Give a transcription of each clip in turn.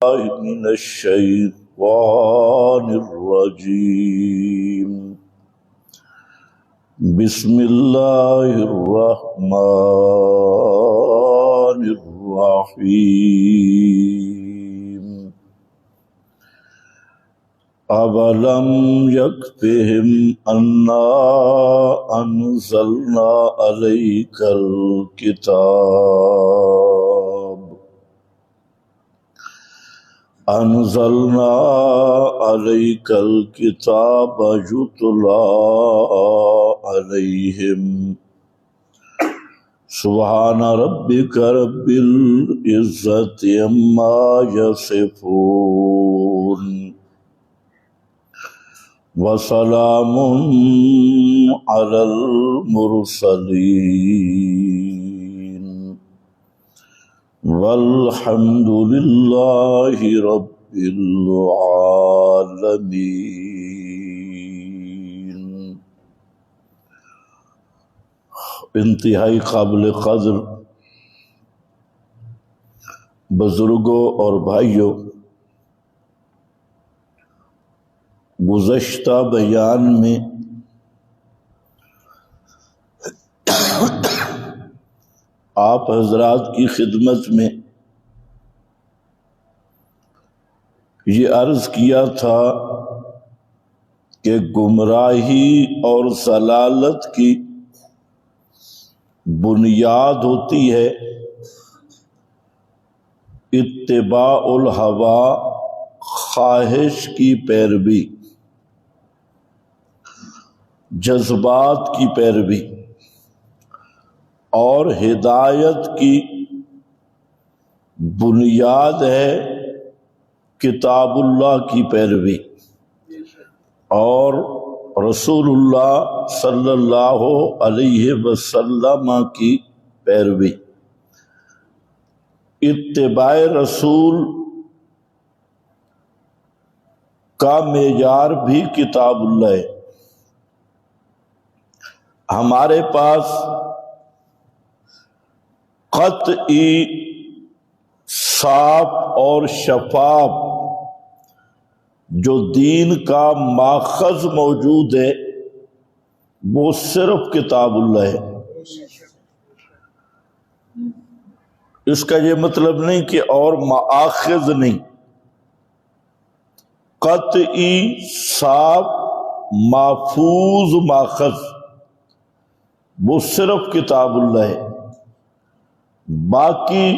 من الشيطان الرجيم بسم الله الرحمن الرحيم أولم يكفهم أنا أنزلنا عليك الكتاب يتلى عليهم سبحان ربك رب العزة عما يصفون وسلام على المرسلين والحمد لله رب العالمين۔ انتہائی قابل قدر بزرگوں اور بھائیوں، گزشتہ بیان میں آپ حضرات کی خدمت میں یہ عرض کیا تھا کہ گمراہی اور ضلالت کی بنیاد ہوتی ہے اتباع الہوا، خواہش کی پیروی، جذبات کی پیروی، اور ہدایت کی بنیاد ہے کتاب اللہ کی پیروی اور رسول اللہ صلی اللہ علیہ وسلم کی پیروی۔ اتباع رسول کا معیار بھی کتاب اللہ ہے۔ ہمارے پاس قطعی، صاف اور شفاف جو دین کا ماخذ موجود ہے وہ صرف کتاب اللہ ہے۔ اس کا یہ مطلب نہیں کہ اور مآخذ نہیں، قطعی، صاف، محفوظ ماخذ وہ صرف کتاب اللہ ہے۔ باقی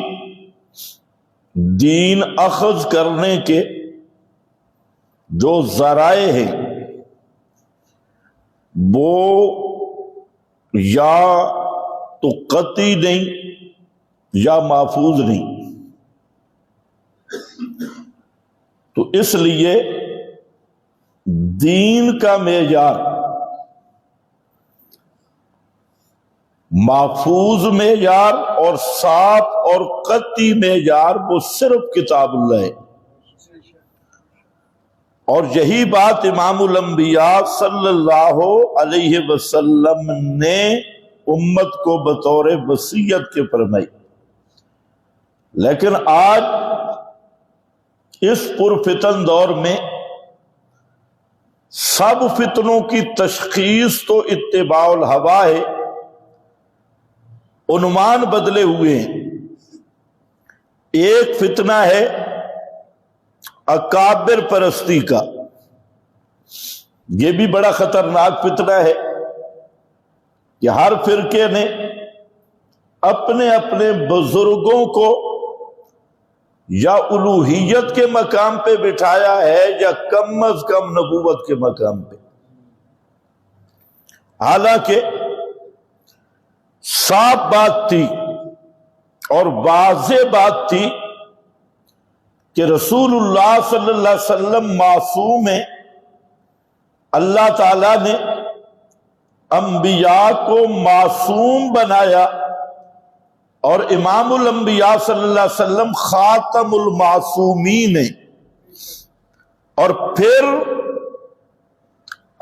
دین اخذ کرنے کے جو ذرائع ہیں وہ یا تو قطعی نہیں یا محفوظ نہیں۔ تو اس لیے دین کا معیار، محفوظ معیار اور صاف اور قطعی معیار وہ صرف کتاب اللہ ہے۔ اور یہی بات امام الانبیاء صلی اللہ علیہ وسلم نے امت کو بطور وصیت کے فرمائی۔ لیکن آج اس پرفتن دور میں سب فتنوں کی تشخیص تو اتباع الہوا ہے، عنوان بدلے ہوئے ہیں۔ ایک فتنہ ہے اکابر پرستی کا، یہ بھی بڑا خطرناک فتنہ ہے کہ ہر فرقے نے اپنے اپنے بزرگوں کو یا الوہیت کے مقام پہ بٹھایا ہے یا کم از کم نبوت کے مقام پہ، حالانکہ صاف بات تھی اور واضح بات تھی کہ رسول اللہ صلی اللہ علیہ وسلم معصوم ہیں۔ اللہ تعالیٰ نے انبیاء کو معصوم بنایا اور امام الانبیاء صلی اللہ علیہ وسلم خاتم المعصومین ہیں، اور پھر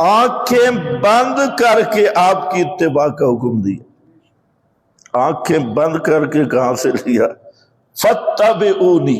آنکھیں بند کر کے آپ کی اتباع کا حکم دیا۔ آنکھیں بند کر کے کہاں سے لیا؟ فَاتَّبِعُونِی،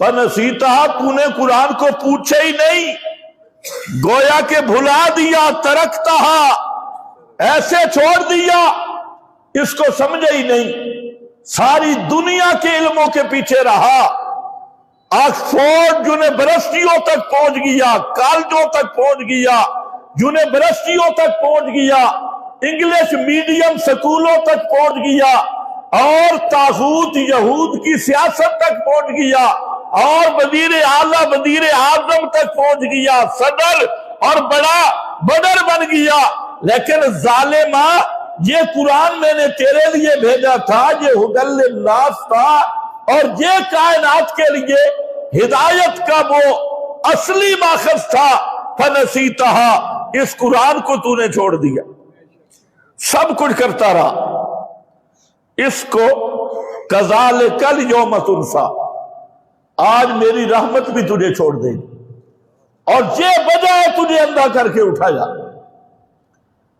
فنسیتہا، تو نے قرآن کو پوچھے ہی نہیں، گویا کہ بھلا دیا، ترکتہا، ایسے چھوڑ دیا، اس کو سمجھے ہی نہیں، ساری دنیا کے علموں کے پیچھے رہا، آکسفورڈ یونیورسٹیوں تک پہنچ گیا، کالجوں تک پہنچ گیا، یونیورسٹیوں تک پہنچ گیا، انگلش میڈیم سکولوں تک پہنچ گیا، اور طاغوت یہود کی سیاست تک پہنچ گیا، اور وزیر اعلیٰ وزیر اعظم تک پہنچ گیا، صدر اور بڑا بدر بن گیا، لیکن ظالمہ یہ قرآن میں نے تیرے لیے بھیجا تھا، یہ ہدی للناس تھا، اور یہ کائنات کے لیے ہدایت کا وہ اصلی ماخذ تھا، فنسیتہا، اس قرآن کو تو نے چھوڑ دیا، سب کچھ کرتا رہا، اس کو کذالک الیوم تنسیٰ، آج میری رحمت بھی تجھے چھوڑ دے گی، اور یہ وجہ ہے تجھے اندھا کر کے اٹھایا۔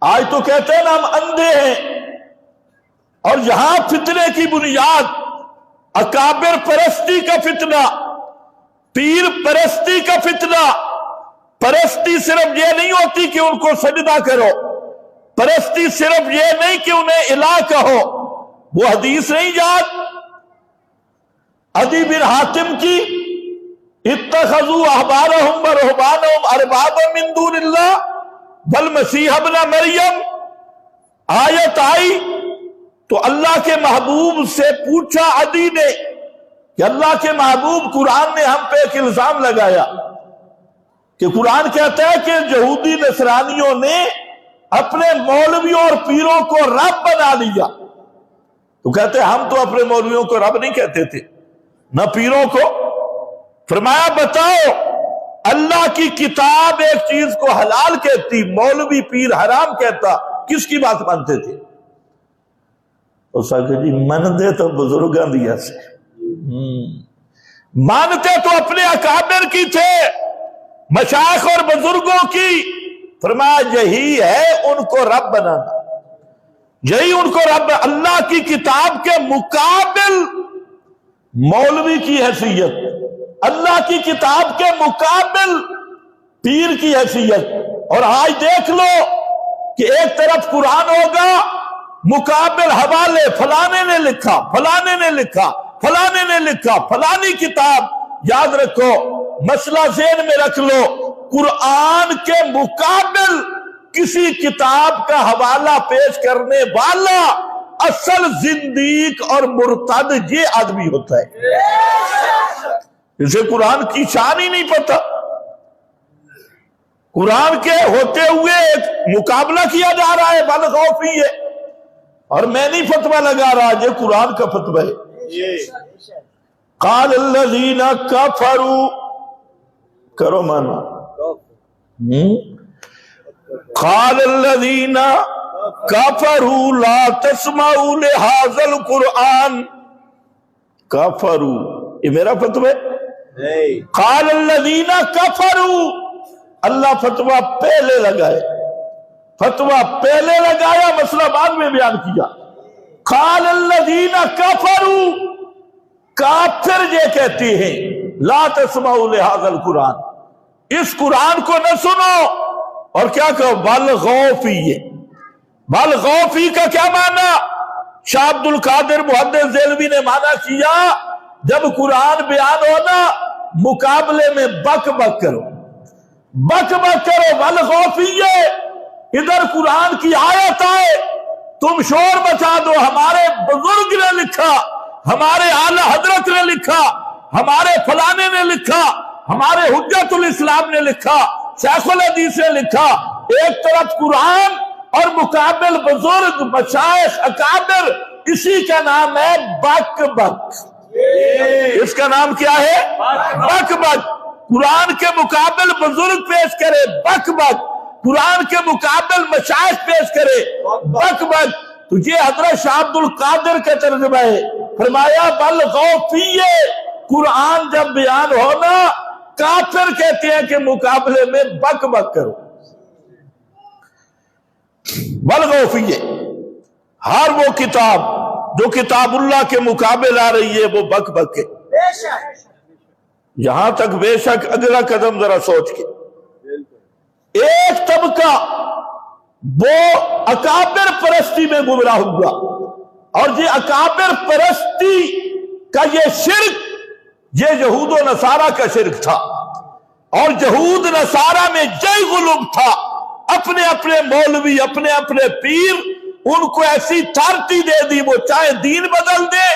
آج تو کہتے ہیں نا ہم اندھے ہیں، اور یہاں فتنے کی بنیاد اکابر پرستی کا فتنہ، پیر پرستی کا فتنہ۔ پرستی صرف یہ نہیں ہوتی کہ ان کو سجدہ کرو، پرستی صرف یہ نہیں کہ انہیں الہ کہو، وہ حدیث نہیں یاد عدی بن حاتم کی، اتخذوا احبارهم ورهبانهم اربابا من دون اللہ والمسیح ابن مریم، آیت آئی تو اللہ کے محبوب سے پوچھا عدی نے کہ اللہ کے محبوب، قرآن نے ہم پہ ایک الزام لگایا کہ قرآن کہتا ہے کہ یہودی نصرانیوں نے اپنے مولویوں اور پیروں کو رب بنا لیا، تو کہتے ہیں ہم تو اپنے مولویوں کو رب نہیں کہتے تھے نہ پیروں کو۔ فرمایا بتاؤ، اللہ کی کتاب ایک چیز کو حلال کہتی، مولوی پیر حرام کہتا، کس کی بات مانتے تھے؟ اس کہ جی مانتے تو بزرگاں دیا سے، مانتے تو اپنے اکابر کی تھے، مشائخ اور بزرگوں کی۔ فرمایا یہی ہے ان کو رب بنانا، یہی ان کو رب، اللہ کی کتاب کے مقابل مولوی کی حیثیت، اللہ کی کتاب کے مقابل پیر کی حیثیت۔ اور آج دیکھ لو کہ ایک طرف قرآن ہوگا، مقابل حوالے، فلانے نے لکھا، فلانے نے لکھا، فلانے نے لکھا، فلانی کتاب۔ یاد رکھو، مسئلہ ذہن میں رکھ لو، قرآن کے مقابل کسی کتاب کا حوالہ پیش کرنے والا اصل زندیق اور مرتد یہ آدمی ہوتا ہے، اسے قرآن کی شان ہی نہیں پتا۔ قرآن کے ہوتے ہوئے ایک مقابلہ کیا جا رہا ہے، بالغوفی ہے، اور میں نہیں فتویٰ لگا رہا، یہ قرآن کا فتویٰ ہے۔ قال الذین کفروا، کرو مانا، قال الذین کفروا لا تسمعوا لهذا القرآن، کفروا یہ میرا فتویٰ ہے، قال الذین کفروا، اللہ فتویٰ پہلے لگائے، فتویٰ پہلے لگایا، مسئلہ بعد میں بیان کیا۔ قال الذین کفروا، کافر یہ کہتے ہیں، لا تسمعوا لهذا القرآن، اس قرآن کو نہ سنو، اور کیا کہو، والغوا فیہ۔ والغوا کا کیا معنی؟ شاہ عبد القادر محدث دہلوی نے معنی کیا، جب قرآن بیان ہونا مقابلے میں بک بک کرو، بک بک کرو، والغوا فیہ۔ ادھر قرآن کی آیت آئے، تم شور مچا دو، ہمارے بزرگ نے لکھا، ہمارے اعلیٰ حضرت نے لکھا، ہمارے فلانے نے لکھا، ہمارے حجت الاسلام نے لکھا، شیخ الحدیث نے لکھا۔ ایک طرف قرآن اور مقابل بزرگ، مشائخ، اکابر، اسی کا نام ہے بک بک۔ اس کا نام کیا ہے؟ بک بک۔ قرآن کے مقابل بزرگ پیش کرے، بک بک، قرآن کے مقابل مشائخ پیش کرے، بک بک۔ تو یہ حضرت شاہ عبد القادر کا ترجمہ ہے، فرمایا والغوا فیہ، قرآن جب بیان ہونا کافر کہتے ہیں کہ مقابلے میں بک بک کرو، والغوا فیہ۔ ہر وہ کتاب جو کتاب اللہ کے مقابل آ رہی ہے وہ بک بک ہے۔ یہاں تک بے شک اگلا قدم ذرا سوچ کے، ایک طبقہ وہ اکابر پرستی میں گمراہ ہوا، اور یہ اکابر پرستی کا یہ شرک، یہ یہود و نصارہ کا شرک تھا، اور یہود نصارہ میں جے غلوب تھا، اپنے اپنے مولوی، اپنے اپنے پیر، ان کو ایسی اتھارٹی دے دی، وہ چاہے دین بدل دے،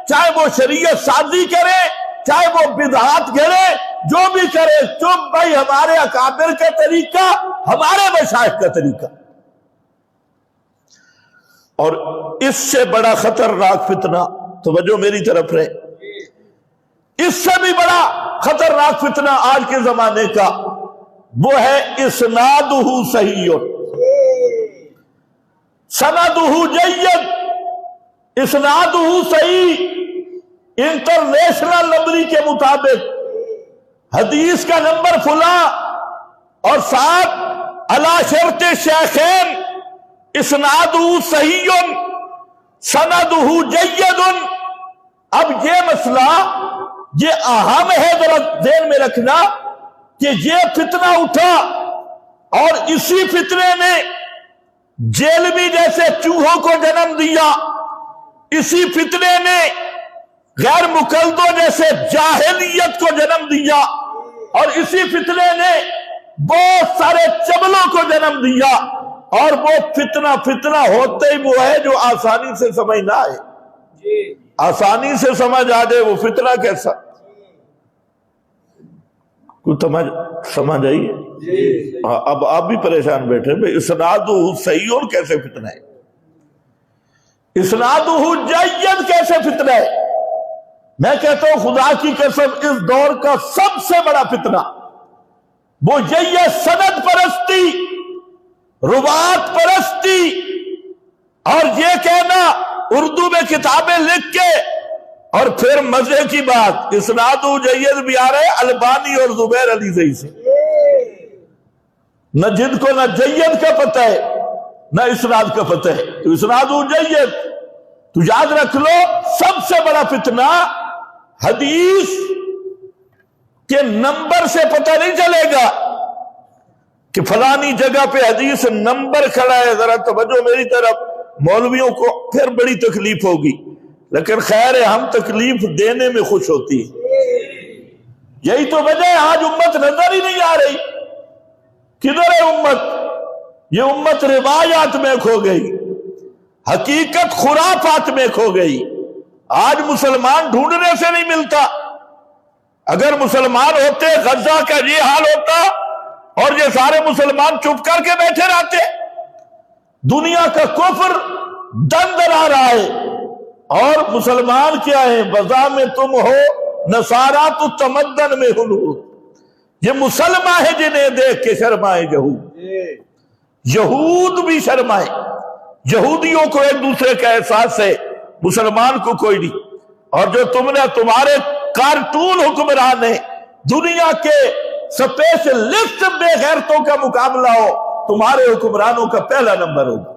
چاہے وہ شریعت سازی کرے، چاہے وہ بدعات گھڑے، جو بھی کرے، چپ بھائی، ہمارے اکابر کا طریقہ، ہمارے مشائخ کا طریقہ۔ اور اس سے بڑا خطرناک فتنہ، توجہ میری طرف رہے، اس سے بھی بڑا خطرناک فتنہ آج کے زمانے کا، وہ ہے اسنادہ صحیح، سندہ جید، اسنادہ صحیح، انٹرنیشنل نمبری کے مطابق حدیث کا نمبر فلاں، اور ساتھ علی شرط شیخین، اسنادہ صحیح سندہ جید۔ اب یہ مسئلہ یہ اہم ہے، ذرا ذہن میں رکھنا کہ یہ فتنہ اٹھا، اور اسی فتنے نے جیلمی جیسے چوہوں کو جنم دیا، اسی فتنے نے غیر مقلدوں جیسے جاہلیت کو جنم دیا، اور اسی فتنے نے بہت سارے چبلوں کو جنم دیا، اور وہ فتنہ ہوتے ہی وہ ہے جو آسانی سے سمجھ نہ آئے، آسانی سے سمجھ آ جائے وہ فتنہ کیسا، کوئی سمجھ آئیے؟ اب آپ بھی پریشان بیٹھے، بھئی اسنادہ صحیح اور کیسے فتنہ ہے، اسنادہ جید کیسے فتنہ ہے؟ میں کہتا ہوں خدا کی قسم، اس دور کا سب سے بڑا فتنہ وہ یہی ہے، سند پرستی، روات پرستی، اور یہ کہنا اردو میں کتابیں لکھ کے، اور پھر مزے کی بات، اسناد جید بھی آ رہے البانی اور زبیر علی زئی سے، نہ جن کو نہ جید کا پتہ ہے نہ اسناد کا پتہ ہے، تو اسناد جید، تو یاد رکھ لو، سب سے بڑا فتنہ حدیث کے نمبر سے پتہ نہیں چلے گا کہ فلانی جگہ پہ حدیث نمبر کھڑا ہے، ذرا توجہ میری طرف، مولویوں کو پھر بڑی تکلیف ہوگی، لیکن خیر ہے، ہم تکلیف دینے میں خوش ہوتی ہے، یہی تو وجہ ہے آج امت نظر ہی نہیں آ رہی، کدھر ہے امت؟ یہ امت روایات میں کھو گئی، حقیقت خرافات میں کھو گئی، آج مسلمان ڈھونڈنے سے نہیں ملتا، اگر مسلمان ہوتے غزہ کا یہ حال ہوتا، اور یہ سارے مسلمان چپ کر کے بیٹھے رہتے، دنیا کا کفر دن دلا رہا ہے، اور مسلمان کیا ہے؟ وضع میں تم ہو نصارہ تو تمدن میں ہنور، یہ مسلمان ہے جنہیں دیکھ کے شرمائے یہود، یہود بھی شرمائے، یہودیوں کو ایک دوسرے کا احساس ہے، مسلمان کو کوئی نہیں، اور جو تمہارے کارٹون حکمران ہیں، دنیا کے سپیشلسٹ بے غیرتوں کا مقابلہ ہو، تمہارے حکمرانوں کا پہلا نمبر ہوگا،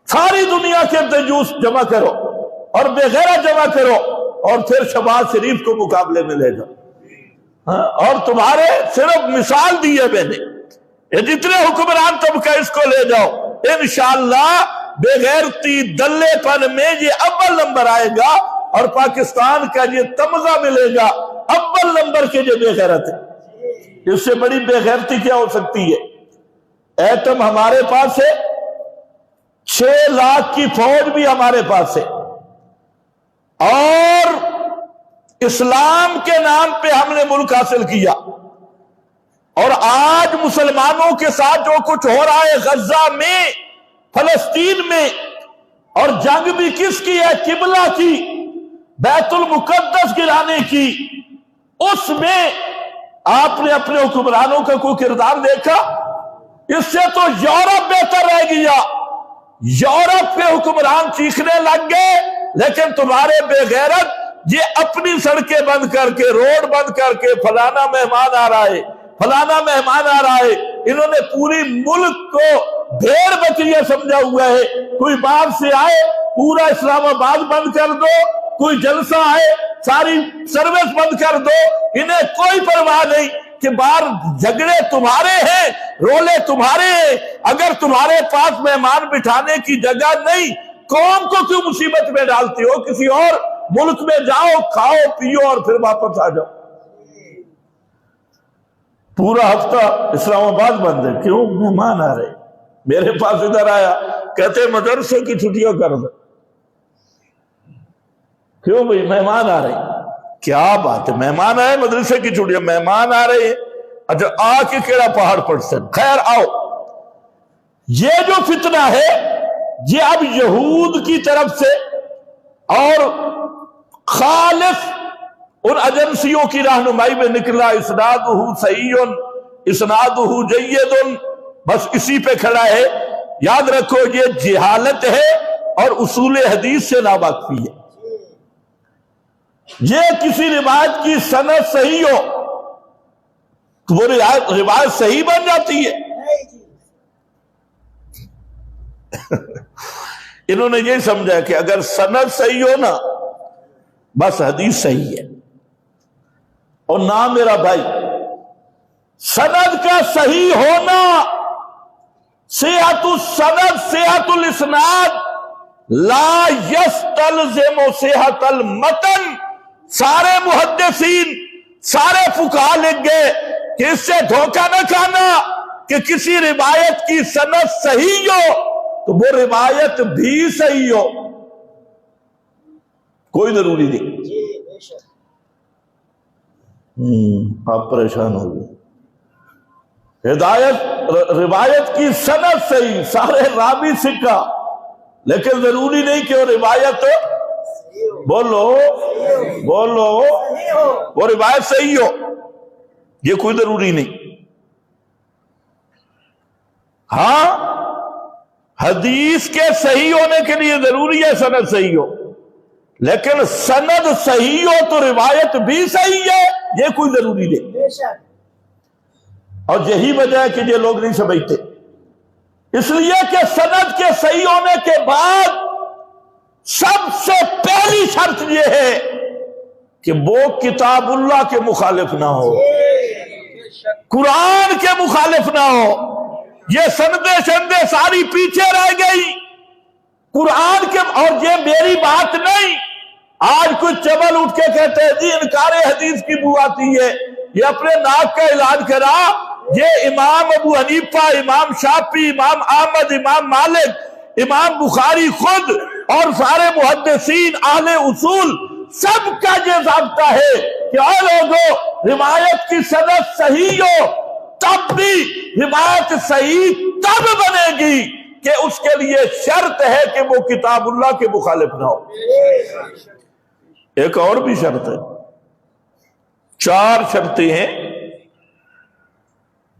ساری دنیا کے دیوس جمع کرو اور بے غیرت جمع کرو، اور پھر شہباز شریف کو مقابلے میں لے جاؤ، اور تمہارے صرف مثال دی ہے میں نے، یہ جتنے حکمران طبقہ اس کو لے جاؤ، انشاءاللہ بے غیرتی دلے پن میں یہ اول نمبر آئے گا، اور پاکستان کا یہ تمغہ ملے گا اول نمبر کے جو بے غیرت ہے۔ اس سے بڑی بے غیرتی کیا ہو سکتی ہے؟ ایٹم ہمارے پاس ہے، 6 لاکھ کی فوج بھی ہمارے پاس ہے، اور اسلام کے نام پہ ہم نے ملک حاصل کیا، اور آج مسلمانوں کے ساتھ جو کچھ ہو رہا ہے غزہ میں، فلسطین میں، اور جنگ بھی کس کی ہے؟ قبلہ کی، بیت المقدس گرانے کی، اس میں آپ نے اپنے حکمرانوں کا کوئی کردار دیکھا؟ اس سے تو یورپ بہتر رہ گیا، یورپ کے حکمران چیخنے لگ گئے، لیکن تمہارے بے غیرت یہ اپنی سڑکیں بند کر کے، روڈ بند کر کے، فلانا مہمان آ رہا ہے، فلانا مہمان آ رہا ہے، انہوں نے پوری ملک کو بھیڑ بکریاں سمجھا ہوا ہے، کوئی باہر سے آئے پورا اسلام آباد بند کر دو، کوئی جلسہ آئے ساری سروس بند کر دو، انہیں کوئی پرواہ نہیں کہ باہر جھگڑے تمہارے ہیں، رولے تمہارے ہیں، اگر تمہارے پاس مہمان بٹھانے کی جگہ نہیں، قوم کو کیوں مصیبت میں ڈالتے ہو؟ کسی اور ملک میں جاؤ، کھاؤ پیو اور پھر واپس آ جاؤ۔ پورا ہفتہ اسلام آباد بند ہے، کیوں؟ مہمان آ رہے۔ میرے پاس ادھر آیا، کہتے مدرسے کی چھٹیاں کر دو۔ کیوں بھئی؟ مہمان آ رہے۔ کیا بات ہے، مہمان آئے مدرسے کی چھٹیاں، مہمان آ رہے ہیں، اچھا آ کے کیڑا پہاڑ پڑ سن، خیر آؤ۔ یہ جو فتنہ ہے یہ اب یہود کی طرف سے اور خالص ان ایجنسیوں کی رہنمائی میں نکلا، اسنادہ صحیح اسنادہ جید، بس اسی پہ کھڑا ہے۔ یاد رکھو یہ جہالت ہے اور اصول حدیث سے ناواقفی ہے۔ یہ کسی روایت کی سند صحیح ہو تو وہ روایت صحیح بن جاتی ہے۔ انہوں نے یہ سمجھا کہ اگر سند صحیح ہو نا بس حدیث صحیح ہے، اور نہ میرا بھائی، سند کا صحیح ہونا، صحت السند صحت الاسناد لا یستلزم صحت المتن۔ سارے محدثین سارے فقہا لکھ گئے کہ اس سے دھوکہ نہ کھانا کہ کسی روایت کی سند صحیح ہو تو وہ روایت بھی صحیح ہو، کوئی ضروری نہیں۔ آپ پریشان ہو گئے۔ روایت کی سند صحیح، سارے راوی سکھا، لیکن ضروری نہیں کہ وہ روایت بولو وہ روایت صحیح ہو، یہ کوئی ضروری نہیں۔ ہاں حدیث کے صحیح ہونے کے لیے ضروری ہے سند صحیح ہو، لیکن سند صحیح ہو تو روایت بھی صحیح ہے، یہ کوئی ضروری نہیں۔ اور یہی وجہ ہے کہ یہ لوگ نہیں سمجھتے، اس لیے کہ سند کے صحیح ہونے کے بعد سب سے پہلی شرط یہ ہے کہ وہ کتاب اللہ کے مخالف نہ ہو، قرآن کے مخالف نہ ہو۔ یہ سندیں ساری پیچھے رہ گئی قرآن کے، اور یہ میری بات نہیں۔ آج کچھ چبل اٹھ کے کہتے ہیں جی انکار حدیث کی بو آتی ہے، یہ اپنے ناک کا علاج کرا۔ یہ امام ابو حنیفہ، امام شافعی، امام احمد، امام مالک، امام بخاری خود اور سارے محدثین اہل اصول سب کا یہ ضابطہ ہے کہ اے لوگوں روایت کی سند صحیح ہو تب بھی روایت صحیح تب بنے گی کہ اس کے لیے شرط ہے کہ وہ کتاب اللہ کے مخالف نہ ہو۔ ایک اور بھی شرط ہے، 4 شرطیں ہیں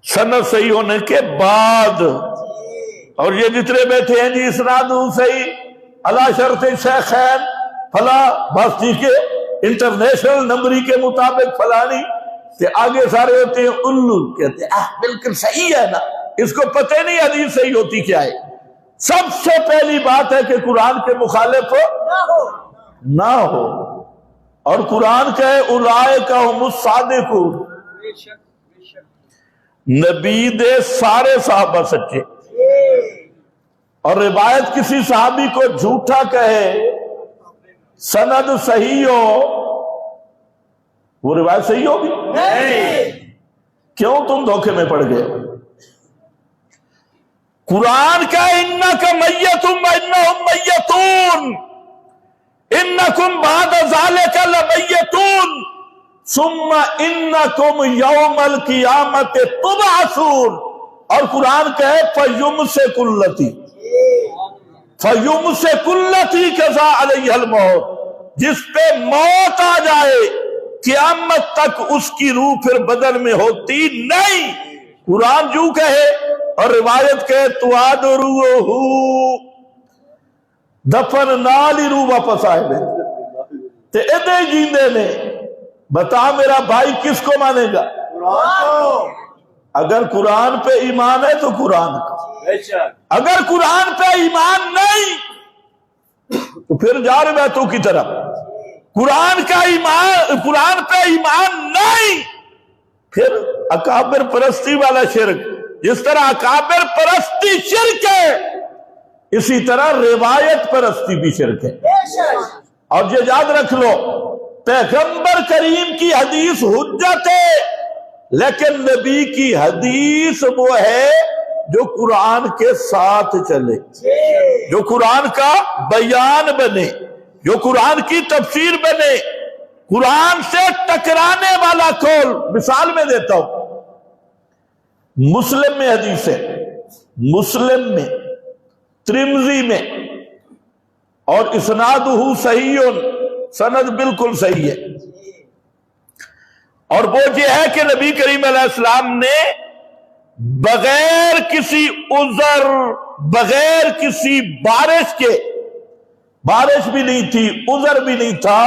سند صحیح ہونے کے بعد، اور یہ جتنے بیٹھے ہیں جی اسناد صحیح علی شرط شیخین فلا، بس ٹھیک ہے، انٹرنیشنل نمبری کے مطابق فلانی، کہ آگے سارے ہوتے ہیں الو، کہتے ہیں بالکل صحیح ہے نا، اس کو پتہ نہیں حدیث صحیح ہوتی کیا ہے۔ سب سے پہلی بات ہے کہ قرآن کے مخالف نہ ہو، اور قرآن کہے اولئک هم الصادقون، نبی دے سارے صحابہ سچے، اور روایت کسی صحابی کو جھوٹا کہے سند صحیح ہو وہ روایت صحیح ہوگی نہیں۔ کیوں تم دھوکے میں پڑ گئے؟ قرآن کا انکا میتم وانہم میتون انکم بعد ذالک لمیتون ثم انکم یوم القیامت تبعثون، اور قرآن کہے فیمسک التی قضا علیہ الموت، جس پہ موت آ جائے قیامت تک اس کی روح پھر بدن میں ہوتی نہیں۔ قرآن جو کہے اور روایت کہے تواد روح دفن نالی روح واپس آئے میں تے ادھے جیندے نے۔ بتا میرا بھائی کس کو مانے گا؟ اگر قرآن پہ ایمان ہے تو قرآن کا، اگر قرآن پہ ایمان نہیں تو پھر جا روایتوں کی طرف۔ قرآن پہ ایمان نہیں، پھر اکابر پرستی والا شرک، جس طرح اکابر پرستی شرک ہے اسی طرح روایت پرستی بھی شرک ہے۔ اور یہ یاد رکھ لو، پیغمبر کریم کی حدیث حجت ہے، لیکن نبی کی حدیث وہ ہے جو قرآن کے ساتھ چلے، جو قرآن کا بیان بنے، جو قرآن کی تفسیر بنے، قرآن سے ٹکرانے والا قول۔ مثال میں دیتا ہوں، مسلم میں حدیث ہے، مسلم میں، ترمذی میں، اور اسنادہ صحیح، سند بالکل صحیح ہے، اور وہ یہ ہے کہ نبی کریم علیہ السلام نے بغیر کسی عذر، بغیر کسی بارش کے، بارش بھی نہیں تھی، عذر بھی نہیں تھا،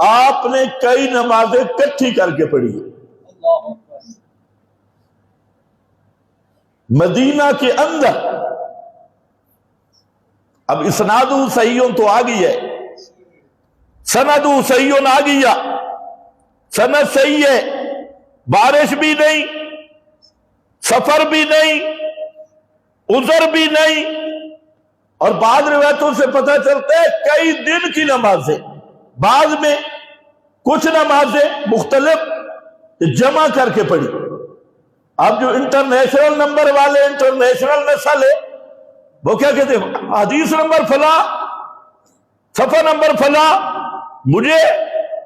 آپ نے کئی نمازیں اکٹھی کر کے پڑھی۔ مدینہ کے اندر، اب اسناد صحیح تو آ گئی ہے، سند صحیح آ گیا، سند صحیح ہے، بارش بھی نہیں، سفر بھی نہیں، عذر بھی نہیں، اور بعض روایتوں سے پتہ چلتا ہے کئی دن کی نمازیں، بعض میں کچھ نمازیں مختلف جمع کر کے پڑھی۔ اب جو انٹرنیشنل نمبر والے، انٹرنیشنل نسل ہے، وہ کیا کہتے ہیں، حدیث نمبر فلاں، صفحہ نمبر فلاں۔ مجھے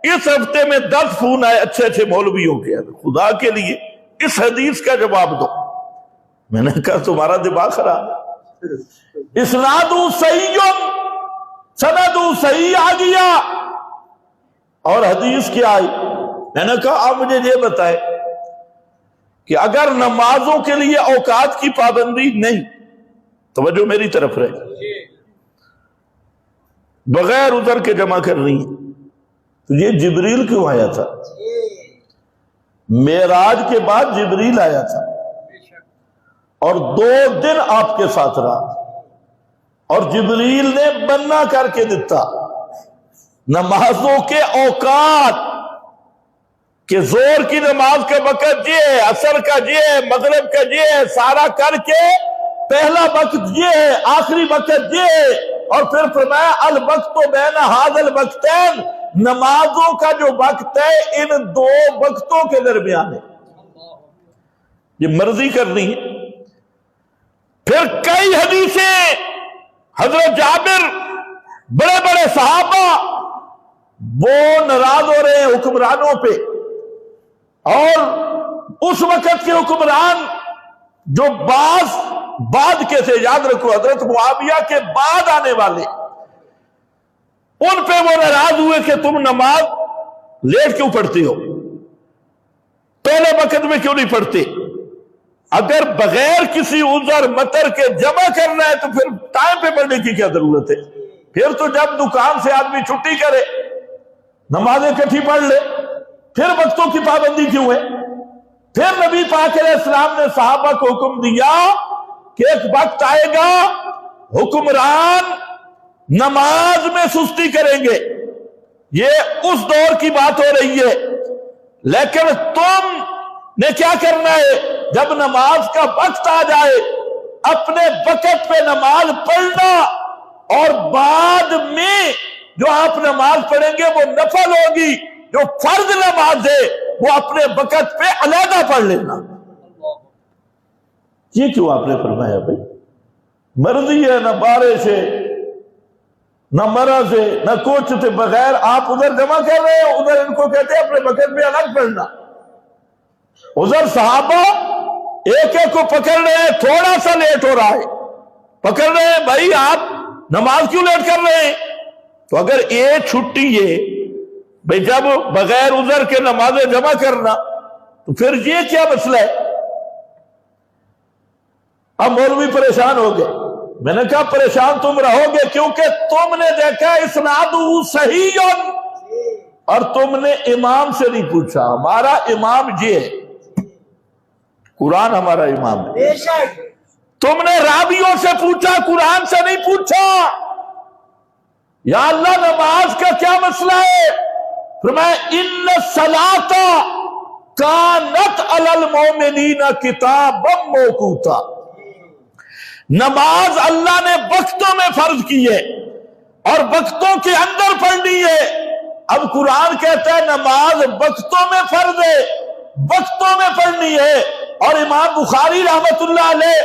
اس ہفتے میں 10 فون آئے اچھے اچھے مولویوں کے، خدا کے لیے اس حدیث کا جواب دو۔ میں نے کہا تمہارا دماغ خراب، اسناد صحیح، سند صحیح آ گیا، اور حدیث کیا آئی؟ میں نے کہا آپ مجھے یہ بتائے کہ اگر نمازوں کے لیے اوقات کی پابندی نہیں، توجہ میری طرف رہے، بغیر عذر کے جمع کر رہی ہیں، تو یہ جبریل کیوں آیا تھا؟ معراج کے بعد جبریل آیا تھا اور 2 دن آپ کے ساتھ رہا، اور جبریل نے بنا کر کے دیتا نمازوں کے اوقات، کہ زور کی نماز کا وقت یہ ہے، عصر کا یہ ہے، مغرب کا یہ ہے، سارا کر کے پہلا وقت یہ ہے، آخری وقت یہ ہے، اور پھر فرمایا الوقت بین ھذا الوقتین، نمازوں کا جو وقت ہے ان 2 وقتوں کے درمیان ہے، یہ مرضی کرنی ہے۔ پھر کئی حدیثیں، حضرت جابر، بڑے بڑے صحابہ، وہ ناراض ہو رہے ہیں حکمرانوں پہ، اور اس وقت کے حکمران جو بعد کے سے، یاد رکھو حضرت معاویہ کے بعد آنے والے، ان پہ وہ ناراض ہوئے کہ تم نماز لیٹ کیوں پڑھتے ہو، پہلے وقت میں کیوں نہیں پڑھتے؟ اگر بغیر کسی عذر مطر کے جمع کرنا ہے تو پھر ٹائم پہ پڑھنے کی کیا ضرورت ہے؟ پھر تو جب دکان سے آدمی چھٹی کرے نمازیں اکٹھی پڑھ لے، پھر وقتوں کی پابندی کیوں ہے؟ پھر نبی پاک علیہ السلام نے صحابہ کو حکم دیا کہ ایک وقت آئے گا حکمران نماز میں سستی کریں گے، یہ اس دور کی بات ہو رہی ہے، لیکن تم نے کیا کرنا ہے؟ جب نماز کا وقت آ جائے اپنے وقت پہ نماز پڑھنا، اور بعد میں جو آپ نماز پڑھیں گے وہ نفل ہوگی، جو فرض نماز ہے وہ اپنے وقت پہ علیحدہ پڑھ لینا۔ یہ کیوں آپ نے فرمایا بھائی؟ مرضی ہے، نہ بارش ہے، نہ مرض ہے، نہ کچھ، تھے بغیر آپ ادھر جمع کر رہے ہیں، ادھر ان کو کہتے ہیں اپنے وقت پہ الگ پڑھنا۔ ادھر صحابہ ایک ایک کو پکڑ رہے ہیں، تھوڑا سا لیٹ ہو رہا ہے، پکڑ رہے ہیں بھائی آپ نماز کیوں لیٹ کر رہے ہیں؟ تو اگر ایک چھٹی ہے بھئی، جب بغیر عذر کے نمازیں جمع کرنا، تو پھر یہ کیا مسئلہ ہے؟ اب مولوی پریشان ہو گئے۔ میں نے کہا پریشان تم رہو گے کیونکہ تم نے دیکھا اسنادہ صحیح، اور تم نے امام سے نہیں پوچھا۔ ہمارا امام یہ ہے، قرآن ہمارا امام ہے۔ تم نے راویوں سے پوچھا، قرآن سے نہیں پوچھا۔ یا اللہ نماز کا کیا مسئلہ ہے؟ فرمایا ان الصلاۃ کانت علی المؤمنین کتابا موقوتا، نماز اللہ نے وقتوں میں فرض کی ہے اور وقتوں کے اندر پڑھنی ہے۔ اب قرآن کہتا ہے نماز وقتوں میں فرض ہے، وقتوں میں پڑھنی ہے، اور امام بخاری رحمت اللہ علیہ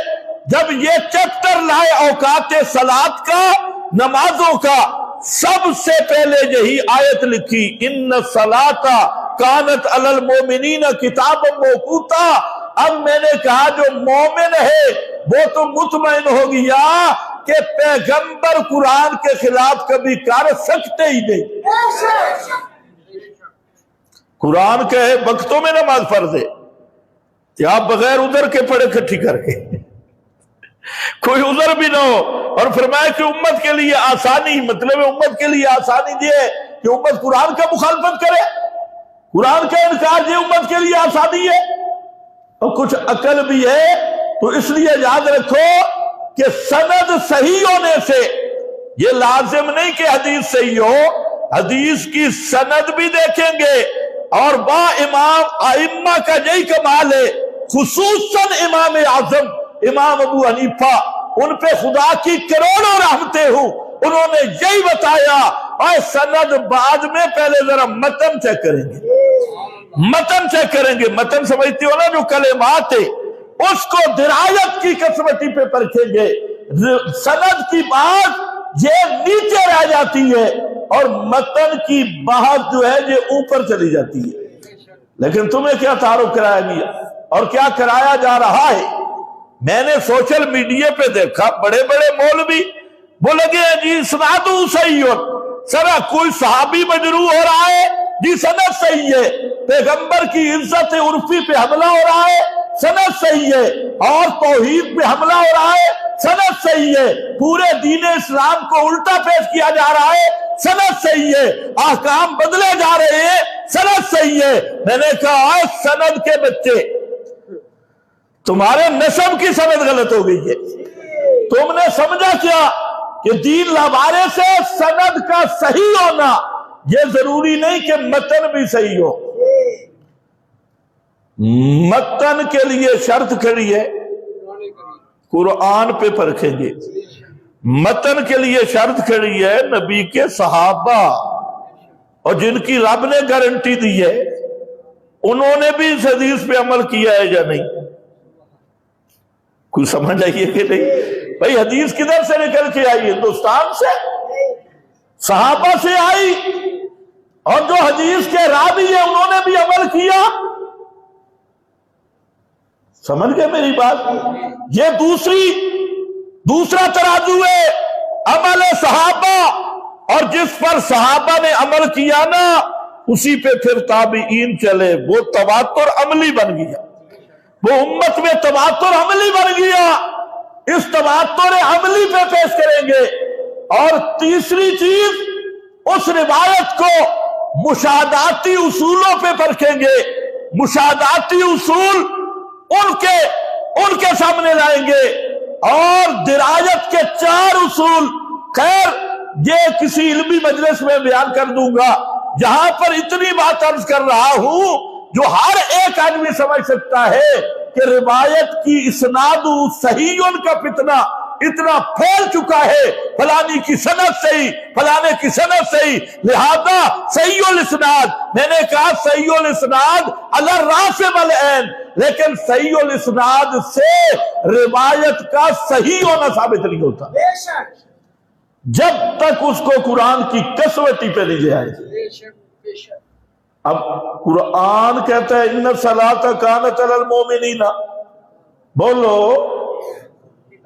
جب یہ چیپٹر لائے اوقات صلاۃ کا، نمازوں کا، سب سے پہلے یہی آیت لکھی ان الصلاۃ کانت علی المؤمنین کتابا موقوتا۔ اب میں نے کہا جو مومن ہے وہ تو مطمئن ہو گیا کہ پیغمبر قرآن کے خلاف کبھی کر سکتے ہی نہیں۔ قرآن کہے وقتوں میں نماز فرض ہے کہ آپ بغیر عذر کے پڑھے کٹھی کر کے، کوئی عذر بھی نہ ہو، اور فرمایا کہ امت کے لیے آسانی، مطلب امت کے لیے آسانی یہ کہ امت قرآن کا مخالفت کرے، قرآن کا انکار، یہ امت کے لیے آسانی ہے۔ اور کچھ عقل بھی ہے تو اس لیے یاد رکھو کہ سند صحیح ہونے سے یہ لازم نہیں کہ حدیث صحیح ہو، حدیث کی سند بھی دیکھیں گے، اور با امام ائمہ کا یہی کمال ہے، خصوصاً امام اعظم امام ابو حنیفہ، ان پہ خدا کی کروڑوں رحمتیں ہوں، انہوں نے یہی بتایا، اور سند بعد میں پہلے ذرا متن چیک کریں گے، متن چیک کریں گے، متن سمجھتے ہو نا جو کلمات ہے اس کو درایت کی کسوٹی پہ پرکھیں گے، سند کی بات یہ نیچے رہ جاتی ہے اور متن کی بات جو ہے یہ اوپر چلی جاتی ہے۔ لیکن تمہیں کیا تعارف کرایا گیا اور کیا کرایا جا رہا ہے؟ میں نے سوشل میڈیا پہ دیکھا بڑے بڑے مولوی وہ لگے ہیں جی اسنادو صحیح ہو، سرا کوئی صحابی مجروح ہو رہا ہے جی سند صحیح ہے، پیغمبر کی عزت عرفی پہ حملہ ہو رہا ہے سند صحیح ہے، اور توحید پہ حملہ ہو رہا ہے سند صحیح ہے، پورے دین اسلام کو الٹا پیش کیا جا رہا ہے سند صحیح ہے، احکام بدلے جا رہے ہیں سند صحیح ہے۔ میں نے کہا سند کے بچے، تمہارے نسب کی سند غلط ہو گئی ہے، تم نے سمجھا کیا کہ دین لوارے سے سند کا صحیح ہونا یہ ضروری نہیں کہ متن بھی صحیح ہو، متن کے لیے شرط کھڑی ہے قرآن پہ پرکھیں گے، متن کے لیے شرط کھڑی ہے نبی کے صحابہ، اور جن کی رب نے گارنٹی دی ہے انہوں نے بھی اس حدیث پہ عمل کیا ہے یا نہیں؟ کوئی سمجھ آئیے کہ نہیں؟ بھئی حدیث کدھر سے نکل کے آئی؟ ہندوستان سے، صحابہ سے آئی، اور جو حدیث کے راوی ہیں انہوں نے بھی عمل کیا۔ سمجھ گئے میری بات؟ یہ دوسرا ترازو ہے عمل صحابہ، اور جس پر صحابہ نے عمل کیا نا اسی پہ پھر تابعین چلے، وہ تواتر عملی بن گیا، وہ امت میں تواتر عملی بن گیا، اس تواتر عملی پہ پیش کریں گے۔ اور تیسری چیز اس روایت کو مشاہداتی اصولوں پہ پرکھیں گے، مشاہداتی اصول ان کے سامنے لائیں گے، اور درایت کے 4 اصول، خیر یہ کسی علمی مجلس میں بیان کر دوں گا، جہاں پر اتنی بات عرض کر رہا ہوں جو ہر ایک آدمی سمجھ سکتا ہے کہ روایت کی اسناد صحیح کا فتنہ اتنا پھیل چکا ہے، فلانی کی سند صحیح، فلانے کی سند صحیح، لہذا صحیح الاسناد۔ میں نے کہا صحیح الاسناد علی الراس والعین، لیکن صحیح الاسناد سے روایت کا صحیح ہونا ثابت نہیں ہوتا جب تک اس کو قرآن کی کسوٹی پہ نہیں لے آئے۔ اب قرآن کہتا ہے ان الصلاۃ کانت علی المؤمنین، بولو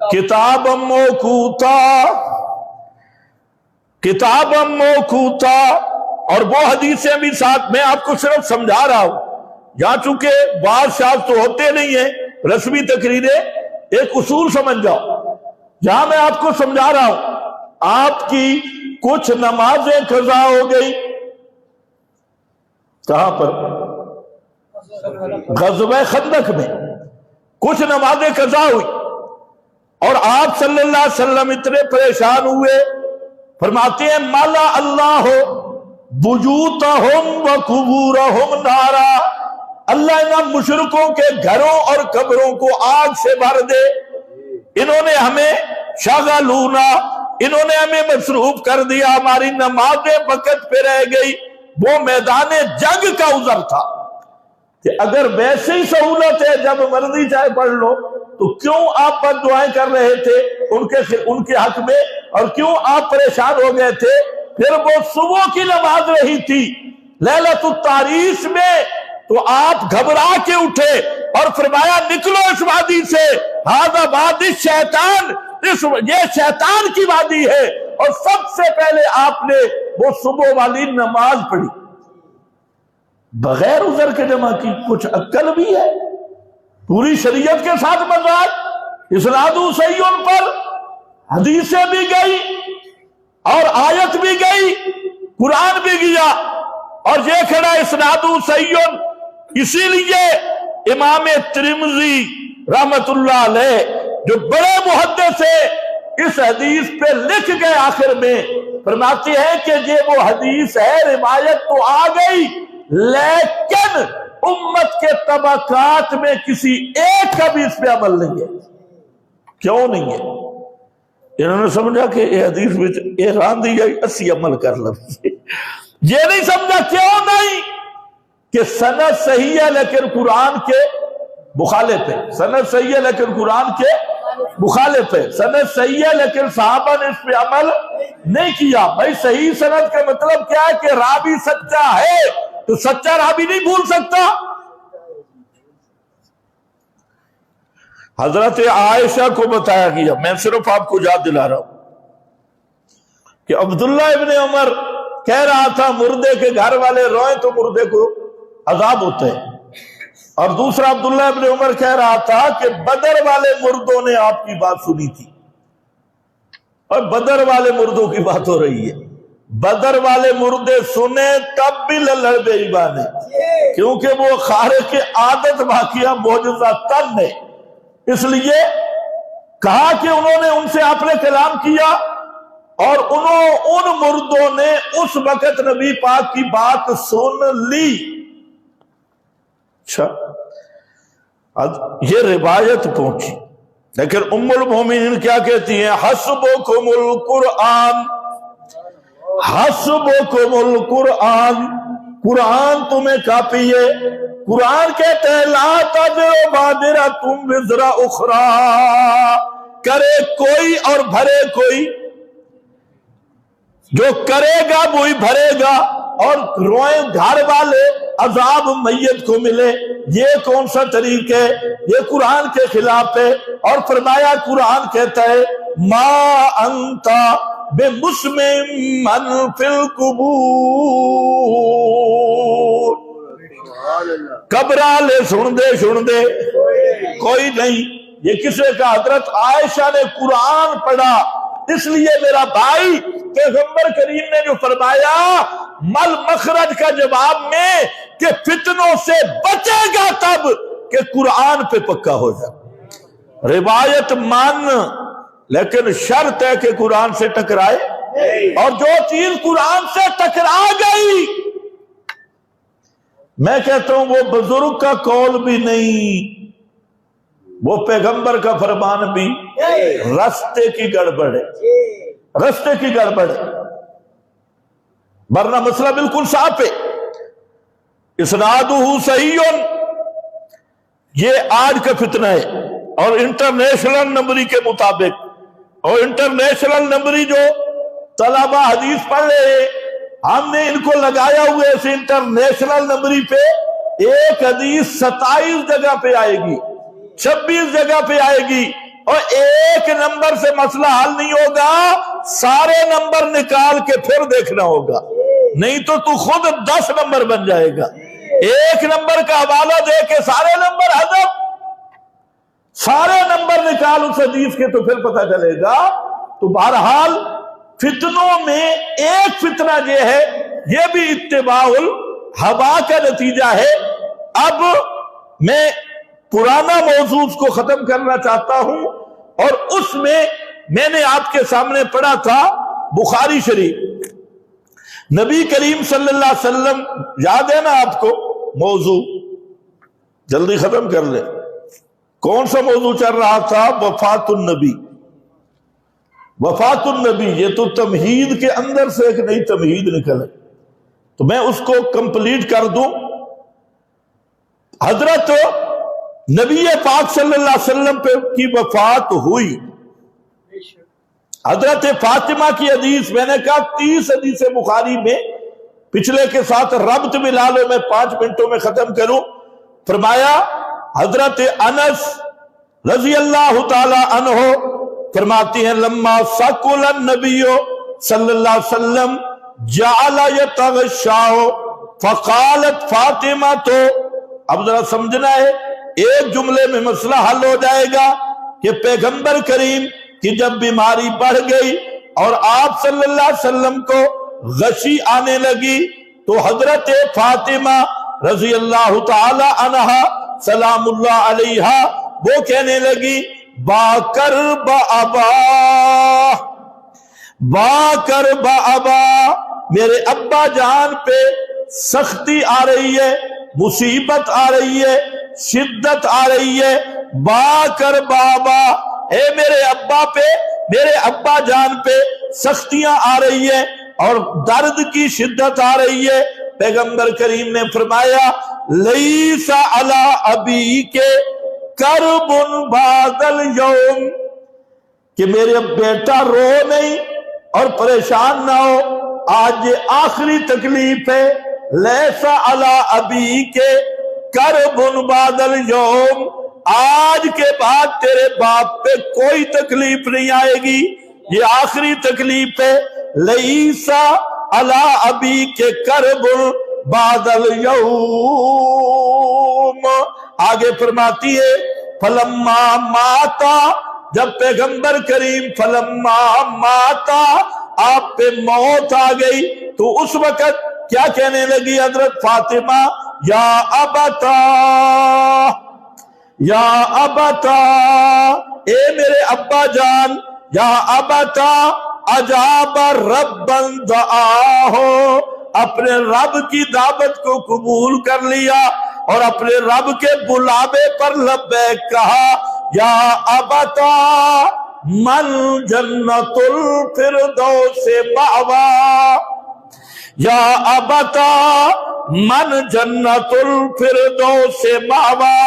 کتابا موقوتا، کتابا موقوتا، اور وہ حدیثیں بھی ساتھ میں آپ کو صرف سمجھا رہا ہوں، جہاں چونکہ بادشاہ تو ہوتے نہیں ہیں رسمی تقریریں، ایک اصول سمجھ جاؤ، جہاں میں آپ کو سمجھا رہا ہوں آپ کی کچھ نمازیں قضا ہو گئی، کہاں پر؟ غزوہ خندق میں کچھ نمازیں قضا ہوئی، اور آپ صلی اللہ علیہ وسلم اتنے پریشان ہوئے، فرماتے ہیں مالا اللہ بُیُوتَہُمْ وَقُبُورَهُمْ نَارًا، اللہ ان مشرکوں کے گھروں اور قبروں کو آگ سے بھر دے۔ انہوں نے ہمیں شغلونا، انہوں نے ہمیں مصروف کر دیا، ہماری نمازیں وقت پہ رہ گئی۔ وہ میدان جنگ کا عذر تھا کہ اگر ویسے ہی سہولت ہے جب مرضی چاہے پڑھ لو تو کیوں آپ بد دعائیں کر رہے تھے ان کے حق میں، اور کیوں آپ پریشان ہو گئے تھے؟ پھر وہ صبح کی نماز رہی تھی لیلۃ التحریش میں، تو آپ گھبرا کے اٹھے اور فرمایا نکلو اس وادی سے، ھذا وادی الشیطان، یہ شیطان کی وادی ہے، اور سب سے پہلے آپ نے وہ صبح والی نماز پڑھی بغیر عذر کے جمع کی۔ کچھ عقل بھی ہے، پوری شریعت کے ساتھ مذاق، اسناد صحیح پر حدیثیں بھی گئی اور آیت بھی گئی، قرآن بھی گیا، اور یہ کھڑا اسناد صحیح۔ اسی لیے امام ترمذی رحمت اللہ علیہ جو بڑے محدث ہیں اس حدیث پہ لکھ گئے، آخر میں فرماتے ہیں کہ یہ وہ حدیث ہے، روایت تو آ گئی لیکن امت کے طبقات میں کسی ایک کا بھی اس پہ عمل نہیں ہے۔ کیوں نہیں ہے؟ انہوں نے سمجھا کہ یہ حدیث میں یہ راندی ہے، اسی عمل کر لو۔ یہ نہیں سمجھا کیوں نہیں کہ سند صحیح ہے لیکن قرآن کے مخالف ہے، سند صحیح ہے لیکن قرآن کے مخالف ہے، سند صحیح ہے لیکن صحابہ نے اس پہ عمل نہیں کیا۔ بھائی صحیح سند کا مطلب کیا ہے کہ راوی سچا ہے تو سچا راوی نہیں بھول سکتا۔ حضرت عائشہ کو بتایا گیا، میں صرف آپ کو یاد دلا رہا ہوں کہ عبداللہ ابن عمر کہہ رہا تھا مردے کے گھر والے روئیں تو مردے کو عذاب ہوتے ہیں، اور دوسرا عبداللہ ابن عمر کہہ رہا تھا کہ بدر والے مردوں نے آپ کی بات سنی تھی، اور بدر والے مردوں کی بات ہو رہی ہے۔ بدر والے مردے سنے تب بھی لڑ بے ایمان ہے، کیونکہ وہ خارق عادت واقعہ معجزہ تن ہے، اس لیے کہا کہ انہوں نے ان سے آپ نے کلام کیا، اور ان مردوں نے اس وقت نبی پاک کی بات سن لی۔ اچھا یہ روایت پہنچی، لیکن ام المومنین کیا کہتی ہیں؟ حسبکم القرآن، حسبکم القرآن، قرآن تمہیں کافی ہے۔ قرآن کہتے ہیں لا تزر وازرۃ وزر اخری، کرے کوئی اور بھرے کوئی، جو کرے گا وہی بھرے گا، اور روئیں گھر والے عذاب میت کو ملے۔ یہ کون سا طریق ہے؟ یہ قرآن کے خلاف ہے، اور فرمایا قرآن کہتا ہے ما انت بمسمع من فی القبور، قبرالے سن دے کوئی نہیں۔ یہ کسے کا؟ حضرت عائشہ نے قرآن پڑھا۔ اس لیے میرا بھائی پیغمبر کریم نے جو فرمایا مل مخرج کا جواب میں کہ فتنوں سے بچے گا تب کہ قرآن پہ پکا ہو جائے۔ روایت مان، لیکن شرط ہے کہ قرآن سے ٹکرائے، اور جو چیز قرآن سے ٹکرا گئی، میں کہتا ہوں وہ بزرگ کا قول بھی نہیں، وہ پیغمبر کا فرمان بھی رستے کی گڑبڑ ہے، رستے کی گڑبڑ ہے، ورنہ مسئلہ بالکل صاف ہے۔ اسنادہ صحیح، یہ آج کا فتنہ ہے، اور انٹرنیشنل نمبری کے مطابق، اور انٹرنیشنل نمبری جو طلبہ حدیث پڑھ رہے ہیں، ہم نے ان کو لگایا ہوئے اس انٹرنیشنل نمبری پہ ایک حدیث 27 جگہ پہ آئے گی، 26 جگہ پہ آئے گی، اور ایک نمبر سے مسئلہ حل نہیں ہوگا، سارے نمبر نکال کے پھر دیکھنا ہوگا، نہیں تو تو خود 10 نمبر بن جائے گا۔ ایک نمبر کا حوالہ دے کے سارے نمبر حذف، سارے نمبر نکال اس حدیث کے تو پھر پتہ چلے گا۔ تو بہرحال فتنوں میں ایک فتنہ یہ ہے، یہ بھی اتباع الہوا کا نتیجہ ہے۔ اب میں پرانا موضوع کو ختم کرنا چاہتا ہوں، اور اس میں نے آپ کے سامنے پڑھا تھا بخاری شریف، نبی کریم صلی اللہ علیہ وسلم، یاد ہے نا آپ کو موضوع، جلدی ختم کر لیں، کون سا موضوع چل رہا تھا؟ وفات النبی۔ وفات النبی، یہ تو تمہید کے اندر سے ایک نئی تمہید نکلے، تو میں اس کو کمپلیٹ کر دوں۔ حضرت نبی پاک صلی اللہ علیہ وسلم پہ کی وفات ہوئی، حضرت فاطمہ کی حدیث، میں نے کہا 30 حدیث بخاری میں، پچھلے کے ساتھ ربط ملا لو، میں 5 منٹوں میں ختم کروں۔ فرمایا حضرت انس رضی اللہ تعالی عنہ فرماتی ہیں لما ثقل النبی صلی اللہ علیہ وسلم جعل یتغشاہ فقالت فاطمہ، تو اب ذرا سمجھنا ہے، ایک جملے میں مسئلہ حل ہو جائے گا کہ پیغمبر کریم کی جب بیماری بڑھ گئی اور آپ صلی اللہ علیہ وسلم کو غشی آنے لگی، تو حضرت فاطمہ رضی اللہ تعالی عنہا سلام اللہ علیہا وہ کہنے لگی باکر بابا، باکر بابا، میرے ابا جان پہ سختی آ رہی ہے، مصیبت آ رہی ہے، شدت آ رہی ہے، باکر بابا، اے میرے ابا پہ، میرے ابا جان پہ سختیاں آ رہی ہے اور درد کی شدت آ رہی ہے۔ پیغمبر کریم نے فرمایا لیس علی ابی کے کرب بعد الیوم، کہ میرے بیٹا رو نہیں اور پریشان نہ ہو، آج یہ آخری تکلیف ہے۔ لیس علی ابی کے کرب بعد الیوم، آج کے بعد تیرے باپ پہ کوئی تکلیف نہیں آئے گی، یہ آخری تکلیف ہے۔ لیس علی ابی کے کرب بعد الیوم، آگے فرماتی ہے فلما ماتا، جب پیغمبر کریم فلما ماتا، آپ پہ موت آ گئی، تو اس وقت کیا کہنے لگی حضرت فاطمہ؟ یا ابتا، یا ابتا، اے میرے ابا جان، یا ابتا اجاب ربا دعاہو، اپنے رب کی دعوت کو قبول کر لیا اور اپنے رب کے بلاوے پر لبیک کہا۔ یا ابتا من جنت الفردوس مأوا، یا ابتا من جنت الفردوس مأوا،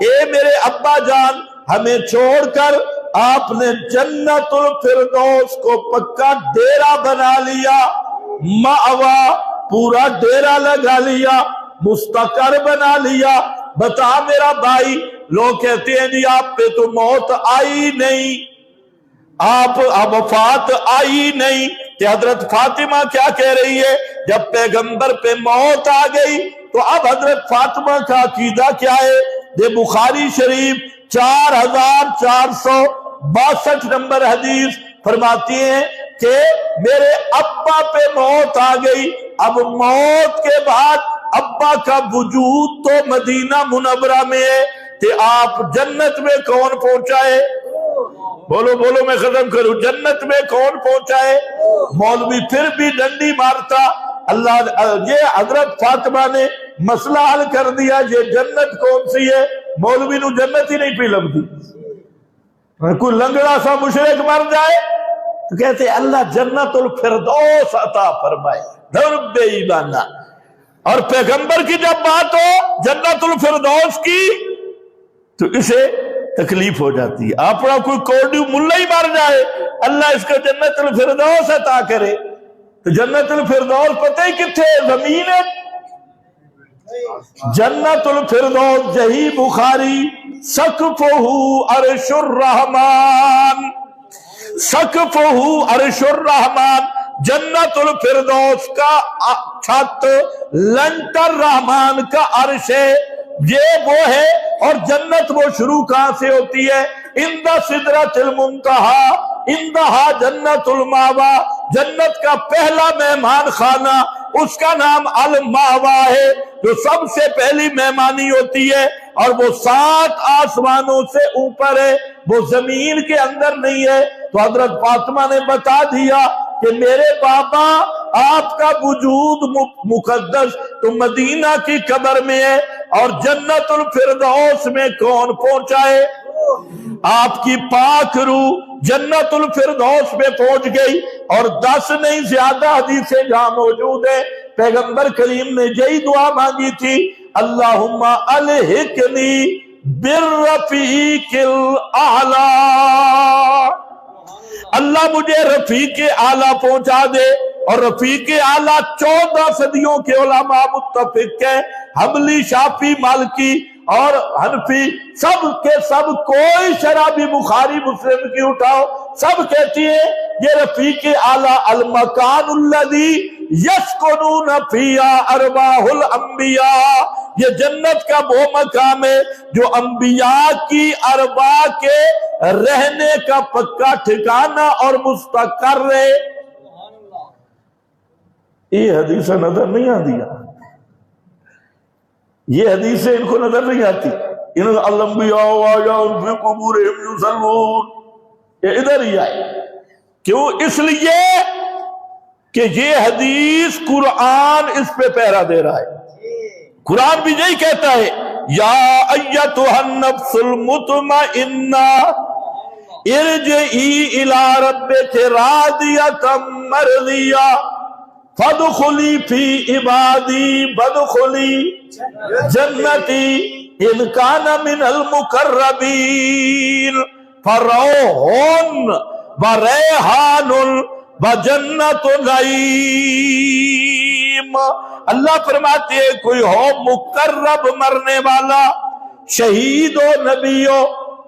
اے میرے ابا جان، ہمیں چھوڑ کر آپ نے جنت الفردوس کو پکا ڈیرا بنا لیا، مأوا پورا ڈیرا لگا لیا، مستقر بنا لیا۔ بتا میرا بھائی، لوگ کہتے ہیں جی آپ پہ تو موت آئی نہیں، آپ وفات آئی نہیں، کہ حضرت فاطمہ کیا کہہ رہی ہے؟ جب پیغمبر پہ موت آ گئی تو اب حضرت فاطمہ کا عقیدہ کیا ہے؟ یہ بخاری شریف 4462 نمبر حدیث فرماتی ہیں کہ میرے ابا پہ موت آ گئی، اب موت کے بعد ابا کا وجود تو مدینہ منورہ میں ہے، کہ آپ جنت میں کون پہنچا ہے؟ بولو بولو، میں ختم کروں، جنت میں کون پہنچا ہے؟ مولوی پھر بھی ڈنڈی مارتا، اللہ، یہ حضرت فاطمہ نے مسئلہ حل کر دیا، یہ جنت کون سی ہے؟ مولوی نو جنت ہی نہیں پی لبدی، کوئی لنگڑا سا مشرک مر جائے تو کہتے اللہ جنت الفردوس عطا فرمائے، درب ایمانہ۔ اور پیغمبر کی جب بات ہو جنت الفردوس کی تو اسے تکلیف ہو جاتی ہے، اپنا کوئی کوڑی ملہ ہی مر جائے، اللہ اس کو جنت الفردوس عطا کرے، تو جنت الفردوس پتہ ہی کتنے زمین ہے؟ جنت الفردوس یہی بخاری سقفہ عرش الرحمن، سقفہ عرش الرحمن، جنت الفردوس کا چھت لنٹر رحمان کا عرش ہے، یہ وہ ہے۔ اور جنت وہ شروع کہاں سے ہوتی ہے؟ عند سدرۃ المنتہی، عندہا جنت الماوا، جنت کا پہلا مہمان خانہ اس کا نام الماوا ہے، جو سب سے پہلی مہمانی ہوتی ہے، اور وہ 7 آسمانوں سے اوپر ہے، وہ زمین کے اندر نہیں ہے۔ تو حضرت فاطمہ نے بتا دیا کہ میرے بابا آپ کا وجود مقدس تو مدینہ کی قبر میں ہے، اور جنت الفردوس میں کون پہنچائے؟ آپ کی پاک روح جنت الفردوس میں پہنچ گئی، اور 10 نہیں زیادہ حدیثیں جہاں موجود ہیں پیغمبر کریم نے یہی دعا مانگی تھی، اللہم الحقنی بالرفیق الاعلی، اللہ مجھے رفیق اعلیٰ پہنچا دے۔ اور رفیق اعلیٰ 14 صدیوں کے علماء متفق ہیں، حنبلی، شافعی، مالکی اور حنفی، سب کے سب، کوئی شرابی بخاری مسلم کی اٹھاؤ، سب کہتی ہیں یہ رفیق اعلیٰ المکان الذی یسکنون فیہا ارواح الانبیاء، یہ جنت کا وہ مقام ہے جو انبیاء کی ارواح کے رہنے کا پکا ٹھکانہ اور مستقر ہے۔ یہ حدیثیں نظر نہیں آتی، یہ حدیثیں ان کو نظر نہیں آتی۔ ان الانبیاء واجاء فی قبورہم یصلون، یہ ادھر ہی آئے۔ کیوں؟ اس لیے کہ یہ حدیث قرآن اس پہ پہرا دے رہا ہے۔ قرآن بھی یہی کہتا ہے، یا ایتھا النفس المطمئنہ ارجعی الی ربک راضیۃ مرضیہ فادخلی فی عبادی وادخلی جنتی ان کان من المقربین فروح وریحان وجنت نعیم۔ اللہ فرماتے ہیں کوئی ہو مقرب مرنے والا، شہید ہو، نبی ہو،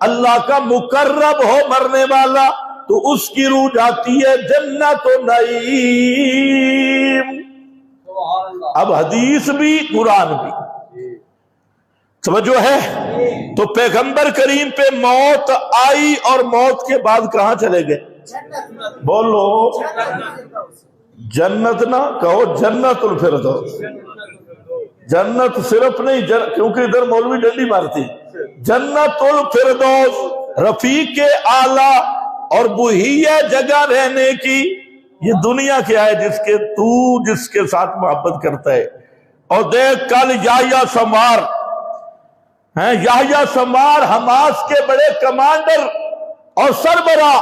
اللہ کا مقرب ہو مرنے والا، تو اس کی روح جاتی ہے جنت و نعیم۔ اب حدیث بھی قرآن بھی سمجھو ہے۔ تو پیغمبر کریم پہ موت آئی، اور موت کے بعد کہاں چلے گئے؟ بولو جنت، نہ کہو جنت الفردوس۔ جنت صرف نہیں، کیونکہ ادھر مولوی ڈنڈی مارتی، جنت الفردوس رفیق اعلیٰ، اور وہی ہے جگہ رہنے کی۔ یہ دنیا کیا ہے جس کے ساتھ محبت کرتا ہے۔ اور دیکھ کل یحییٰ سمار ہیں، یحییٰ سمار حماس کے بڑے کمانڈر اور سربراہ،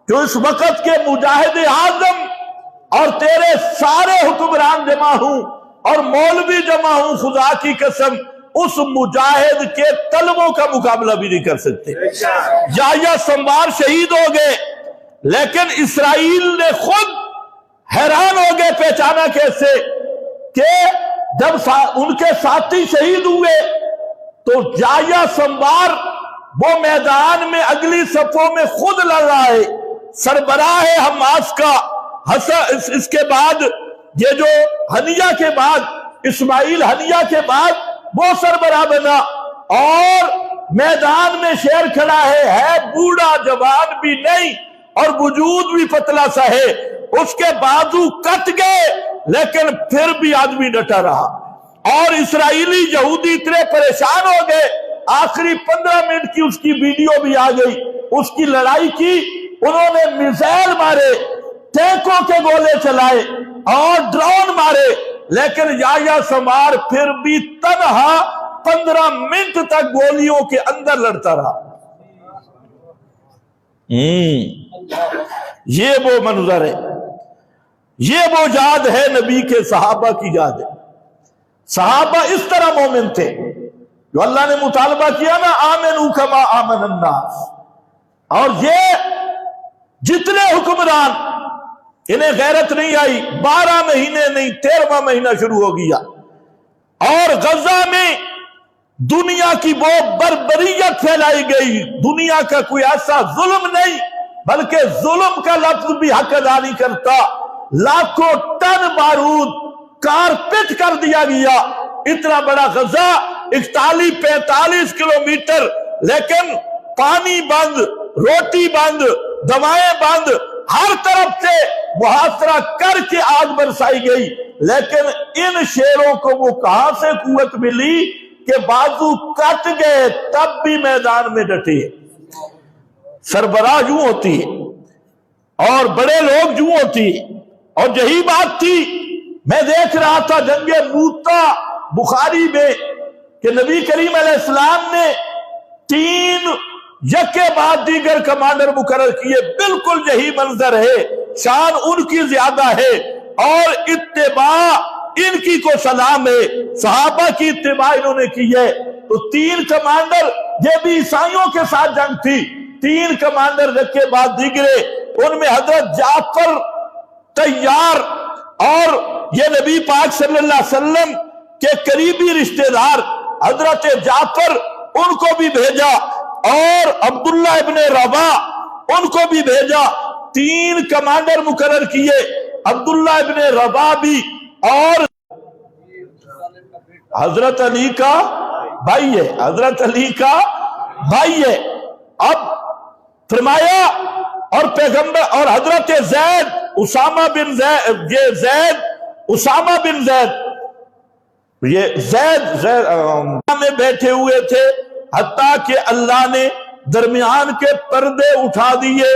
جو اس وقت کے مجاہد اعظم، اور تیرے سارے حکمران جمع ہوں اور مولوی جمع ہوں، خدا کی قسم اس مجاہد کے طلبوں کا مقابلہ بھی نہیں کر سکتے۔ یحییٰ سمار شہید ہو گئے، لیکن اسرائیل نے خود حیران ہو گئے، پہچانا کیسے کہ جب ان کے ساتھی شہید ہوئے تو یحییٰ سمار وہ میدان میں اگلی صفوں میں خود لڑ رہا ہے، سربراہ ہے حماس کا۔ اس کے بعد یہ جو ہنیہ کے بعد، اسماعیل ہنیہ کے بعد وہ سربراہ بنا، اور میدان میں شیر کھڑا ہے بوڑھا، جوان بھی نہیں اور وجود بھی پتلا سا ہے، اس کے بازو کٹ گئے لیکن پھر بھی آدمی ڈٹا رہا۔ اور اسرائیلی یہودی اتنے پریشان ہو گئے، آخری 15 منٹ کی اس کی ویڈیو بھی آ گئی، اس کی لڑائی کی، انہوں نے میزائل مارے، ٹینکوں کے گولے چلائے اور ڈرون مارے، لیکن یحییٰ سمار پھر بھی تنہا 15 منٹ تک گولیوں کے اندر لڑتا رہا۔ یہ وہ منظر ہے، یہ وہ یاد ہے نبی کے صحابہ کی یاد ہے۔ صحابہ اس طرح مومن تھے، جو اللہ نے مطالبہ کیا نا آمنوا کما آمن الناس۔ اور یہ جتنے حکمران، انہیں غیرت نہیں آئی، 12 مہینے نہیں 13واں مہینہ شروع ہو گیا، اور غزہ میں دنیا کی وہ بربریت پھیلائی گئی۔ دنیا کا کوئی ایسا ظلم نہیں، بلکہ ظلم کا لفظ بھی حق ادا نہیں کرتا۔ لاکھوں ٹن بارود کارپیٹ کر دیا گیا، اتنا بڑا غزہ، 41-45 کلومیٹر، لیکن پانی بند، روٹی بند، دوائیں بند، ہر طرف سے محاصرہ کر کے آگ برسائی گئی۔ لیکن ان شیروں کو وہ کہاں سے قوت ملی کہ بازو کٹ گئے تب بھی میدان میں ڈٹے۔ سربراہ یوں ہوتی ہے اور بڑے لوگ یوں ہوتی ہے، اور یہی بات تھی، میں دیکھ رہا تھا جنگ موتا بخاری میں کہ نبی کریم علیہ السلام نے 3 یک کے بعد دیگر کمانڈر مقرر کیے، بالکل یہی منظر ہے، شان ان کی زیادہ ہے اور اتباع ان کی کو سلام ہے، صحابہ کی اتباع انہوں نے کی ہے۔ تو 3 کمانڈر، یہ بھی عیسائیوں کے ساتھ جنگ تھی، 3 کمانڈر یک کے بعد دیگرے، ان میں حضرت جعفر تیار اور یہ نبی پاک صلی اللہ علیہ وسلم کے قریبی رشتہ دار حضرت جعفر، ان کو بھی بھیجا، اور عبداللہ ابن رواح ان کو بھی بھیجا۔ 3 کمانڈر مقرر کیے، عبداللہ ابن رواح بھی، اور حضرت علی کا بھائی ہے، حضرت علی کا بھائی ہے۔ اب فرمایا اور پیغمبر اور حضرت زید اسامہ بن زید، یہ زید اسامہ بن زید، یہ زید میں بیٹھے ہوئے تھے، حتیٰ کہ اللہ نے درمیان کے پردے اٹھا دیے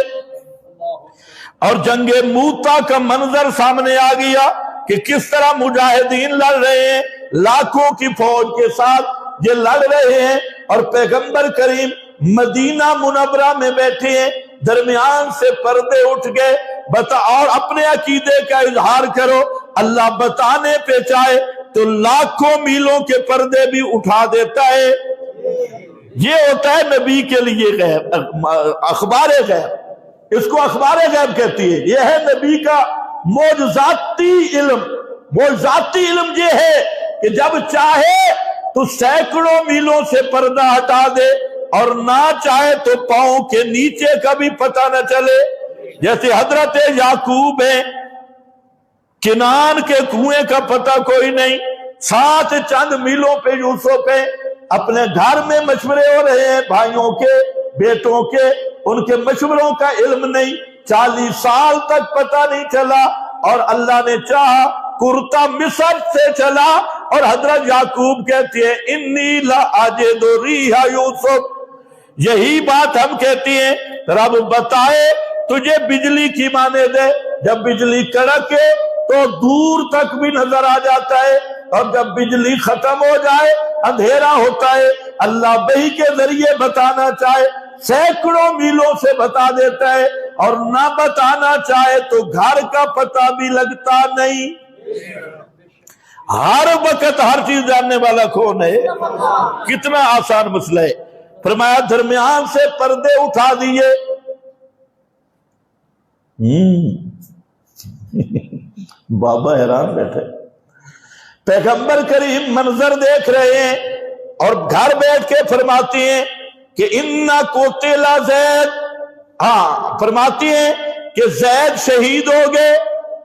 اور جنگ موتا کا منظر سامنے آ گیا کہ کس طرح مجاہدین لڑ رہے ہیں، لاکھوں کی فوج کے ساتھ یہ لڑ رہے ہیں، اور پیغمبر کریم مدینہ منورہ میں بیٹھے ہیں، درمیان سے پردے اٹھ گئے۔ اور اپنے عقیدے کا اظہار کرو، اللہ بتانے پہ چاہے تو لاکھوں میلوں کے پردے بھی اٹھا دیتا ہے۔ یہ ہوتا ہے نبی کے لیے غیب، اخبار غیب، اس کو اخبار غیب کہتی ہے۔ یہ ہے نبی کا معجزاتی علم۔ معجزاتی علم یہ ہے کہ جب چاہے تو سینکڑوں میلوں سے پردہ ہٹا دے، اور نہ چاہے تو پاؤں کے نیچے کا بھی پتہ نہ چلے۔ جیسے حضرت یعقوب ہے، کنان کے کنویں کا پتہ کوئی نہیں، 7 چند میلوں پہ یوسف ہے، اپنے گھر میں مشورے ہو رہے ہیں بھائیوں کے، بیٹوں کے، ان کے مشوروں کا علم نہیں، 40 سال تک پتہ نہیں چلا، اور اللہ نے چاہا کرتا مصر سے چلا، اور حضرت یعقوب کہتے ہیں انی لاجد ریح یوسف، یہی بات ہم کہتی ہیں رب بتائے تجھے بجلی کی مانے دے، جب بجلی کڑکے تو دور تک بھی نظر آ جاتا ہے، اور جب بجلی ختم ہو جائے اندھیرا ہوتا ہے۔ اللہ وحی کے ذریعے بتانا چاہے سینکڑوں میلوں سے بتا دیتا ہے، اور نہ بتانا چاہے تو گھر کا پتہ بھی لگتا نہیں۔ ہر وقت ہر چیز جاننے والا کون ہے؟ کتنا آسان مسئلہ ہے۔ فرمایا درمیان سے پردے اٹھا دیے۔ بابا حیران بیٹھے، پیغمبر کریم منظر دیکھ رہے ہیں، اور گھر بیٹھ کے فرماتی ہیں کہ اِنَّا قُتِلَ زید، فرماتی ہیں کہ زید شہید ہو گئے،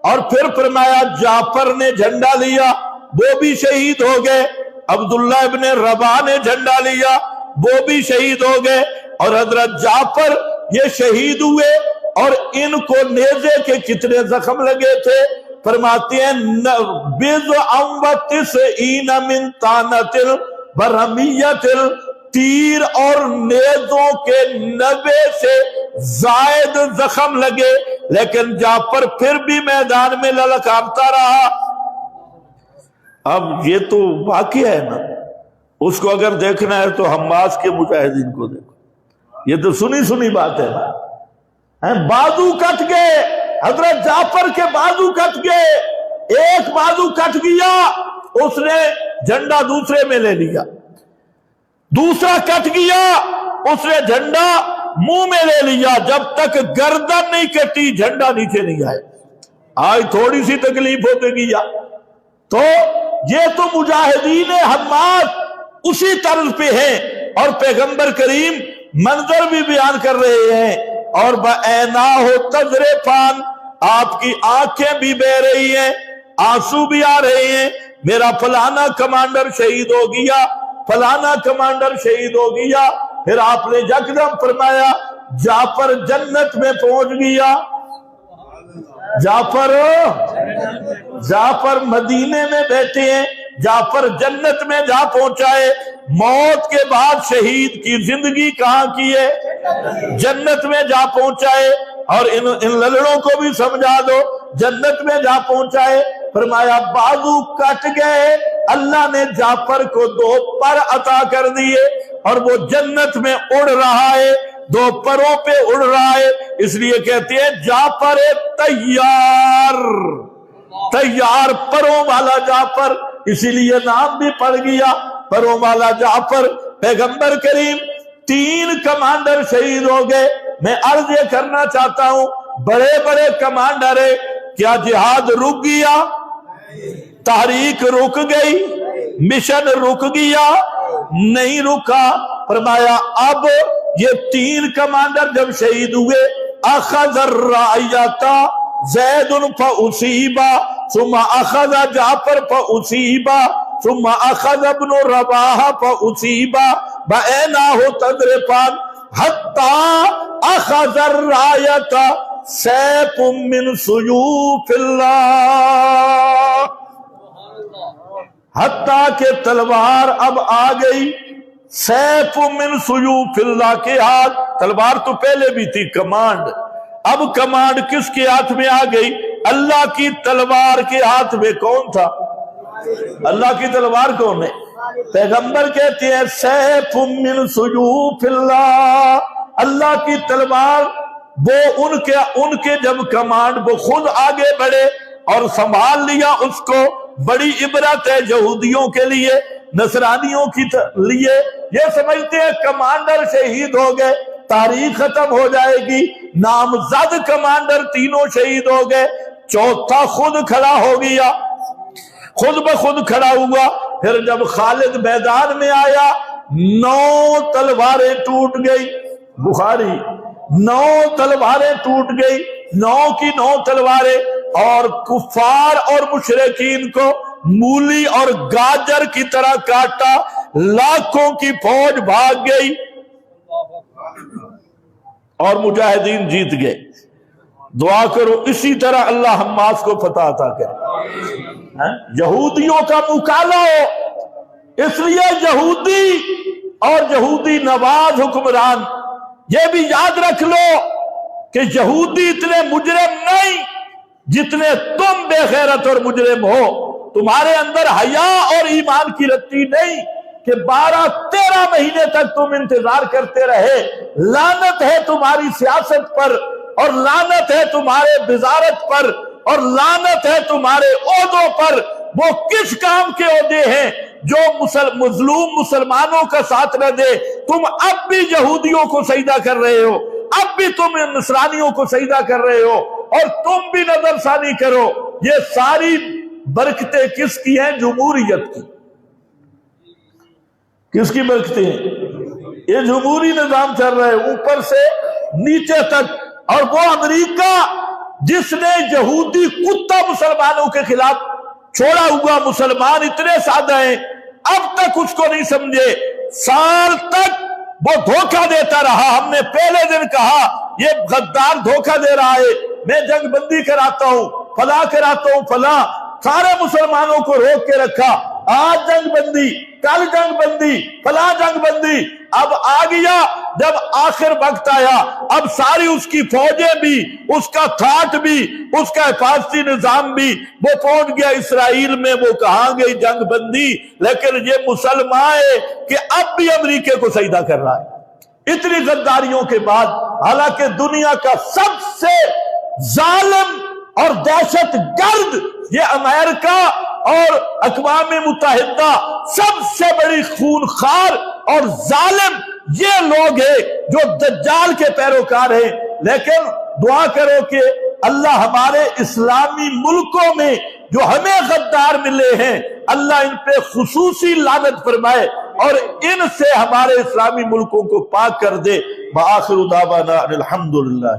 اور پھر فرمایا جعفر نے جھنڈا لیا، وہ بھی شہید ہو گئے، عبداللہ ابن رواح نے جھنڈا لیا، وہ بھی شہید ہو گئے، اور حضرت جعفر یہ شہید ہوئے، اور ان کو نیزے کے کتنے زخم لگے تھے؟ فرماتے ہیں بِضْعًا وَتِسْعِينَ مِنْ طَعْنَةٍ وَرَمِيَّةٍ، تیر اور نیزوں کے 90 سے زائد زخم لگے، لیکن جعفر پھر بھی میدان میں للکارتا رہا۔ اب یہ تو واقعہ ہے نا، اس کو اگر دیکھنا ہے تو حماس کے مجاہدین کو دیکھو، یہ تو سنی سنی بات ہے نا۔ بازو کٹ گئے، حضرت جعفر کے بازو کٹ گئے، ایک بازو کٹ گیا، اس نے جھنڈا دوسرے میں لے لیا، دوسرا کٹ گیا، اس نے جھنڈا منہ میں لے لیا، جب تک گردن نہیں کٹی جھنڈا نیچے نہیں آئے۔ آج تھوڑی سی تکلیف ہوتے گیا، تو یہ تو مجاہدین حماس اسی طرز پہ ہیں، اور پیغمبر کریم منظر بھی بیان کر رہے ہیں، اور بَعَيْنَاهُ تَذْرِفَانِ، آپ کی آنکھیں بھی بہ رہی ہیں، آنسو بھی آ رہے ہیں، میرا فلانا کمانڈر شہید ہو گیا، فلانا کمانڈر شہید ہو گیا۔ پھر آپ نے یکدم فرمایا جعفر جنت میں پہنچ گیا، جعفر مدینے میں بیٹھے ہیں، جعفر جنت میں جا پہنچا ہے۔ موت کے بعد شہید کی زندگی کہاں کی ہے؟ جنت میں جا پہنچا ہے۔ اور ان للڑوں کو بھی سمجھا دو جنت میں جا پہنچائے. فرمایا بازو کٹ گئے, اللہ نے جعفر کو 2 پر عطا کر دیے اور وہ جنت میں اڑ رہا ہے, 2 پروں پہ اڑ رہا ہے. اس لیے کہتے ہیں جعفر تیار, تیار پروں والا جعفر, اسی لیے نام بھی پڑ گیا پروں والا جعفر. پیغمبر کریم 3 کمانڈر شہید ہو گئے. میں عرض یہ کرنا چاہتا ہوں, بڑے بڑے کمانڈر ہے, کیا جہاد رک گیا؟ تحریک رک گئی؟ مشن رک گیا؟ نہیں رکا. فرمایا اب یہ 3 کمانڈر جب شہید ہوئے, اخذ الرعیۃ زید فاصیب ثم اخذ جعفر فاصیب ثم اخذ ابن رواحہ فاصیب بعیناہ تذرفان حتی اخذ الرعیۃ سیف من سیوف اللہ, حتیٰ کہ تلوار اب آ گئی سیف من سیوف اللہ کے ہاتھ. تلوار تو پہلے بھی تھی, کمانڈ, اب کمانڈ کس کے ہاتھ میں آ گئی؟ اللہ کی تلوار کے ہاتھ میں. کون تھا؟ اللہ کی تلوار کون ہے؟ پیغمبر کہتے ہیں سیف من سیوف اللہ, اللہ کی تلوار. وہ ان کے جب کمانڈ, وہ خود آگے بڑھے اور سنبھال لیا اس کو. بڑی عبرت ہے یہودیوں کے لیے, نصرانیوں کے لیے. یہ سمجھتے ہیں کمانڈر شہید ہو گئے, تاریخ ختم ہو جائے گی. نامزد کمانڈر تینوں شہید ہو گئے, 4تھا خود کھڑا ہو گیا, خود بخود کھڑا ہوا. پھر جب خالد میدان میں آیا 9 تلواریں ٹوٹ گئی. بخاری 9 تلواریں ٹوٹ گئی, 9 کی 9 تلواریں, اور کفار اور مشرکین کو مولی اور گاجر کی طرح کاٹا. لاکھوں کی فوج بھاگ گئی اور مجاہدین جیت گئے. دعا کرو اسی طرح اللہ حماس کو فتح عطا کرے. یہودیوں کا مکالمہ ہو, اس لیے یہودی اور یہودی نواز حکمران یہ بھی یاد رکھ لو کہ یہودی اتنے مجرم نہیں جتنے تم بے غیرت اور مجرم ہو. تمہارے اندر حیا اور ایمان کی رتی نہیں کہ 12-13 مہینے تک تم انتظار کرتے رہے. لعنت ہے تمہاری سیاست پر, اور لعنت ہے تمہارے وزارت پر, اور لعنت ہے تمہارے عہدوں پر. وہ کس کام کے عہدے ہیں جو مظلوم مسلمانوں کا ساتھ نہ دے. تم اب بھی یہودیوں کو سجدہ کر رہے ہو, اب بھی تم نصرانیوں کو سجدہ کر رہے ہو, اور تم بھی نظر ثانی کرو. یہ ساری برکتیں کس کی ہیں؟ جمہوریت کی. کس کی برکتیں ہیں؟ یہ جمہوری نظام چل رہا ہے اوپر سے نیچے تک. اور وہ امریکہ جس نے یہودی کتا مسلمانوں کے خلاف چھوڑا ہوا, مسلمان اتنے سادہ ہیں اب تک اس کو نہیں سمجھے. سال تک وہ دھوکہ دیتا رہا. ہم نے پہلے دن کہا یہ غدار دھوکہ دے رہا ہے, میں جنگ بندی کراتا ہوں, فلاں کراتا ہوں, فلاں. سارے مسلمانوں کو روک کے رکھا, آج جنگ بندی, کل جنگ بندی, فلاں جنگ بندی. اب آ گیا جب آخر وقت آیا, اب ساری اس کی فوجیں بھی, اس کا تھاٹ بھی, اس کا حفاظتی نظام بھی وہ پہنچ گیا اسرائیل میں. وہ کہاں گئی جنگ بندی, لیکن یہ مسلمان ہے کہ اب بھی امریکہ کو سجدہ کر رہا ہے اتنی غداریوں کے بعد. حالانکہ دنیا کا سب سے ظالم اور دہشت گرد یہ امریکہ اور اقوام متحدہ, سب سے بڑی خونخوار اور ظالم یہ لوگ ہیں جو دجال کے پیروکار ہیں. لیکن دعا کرو کہ اللہ ہمارے اسلامی ملکوں میں جو ہمیں غدار ملے ہیں, اللہ ان پہ خصوصی لعنت فرمائے اور ان سے ہمارے اسلامی ملکوں کو پاک کر دے. وآخر دعوانا الحمدللہ.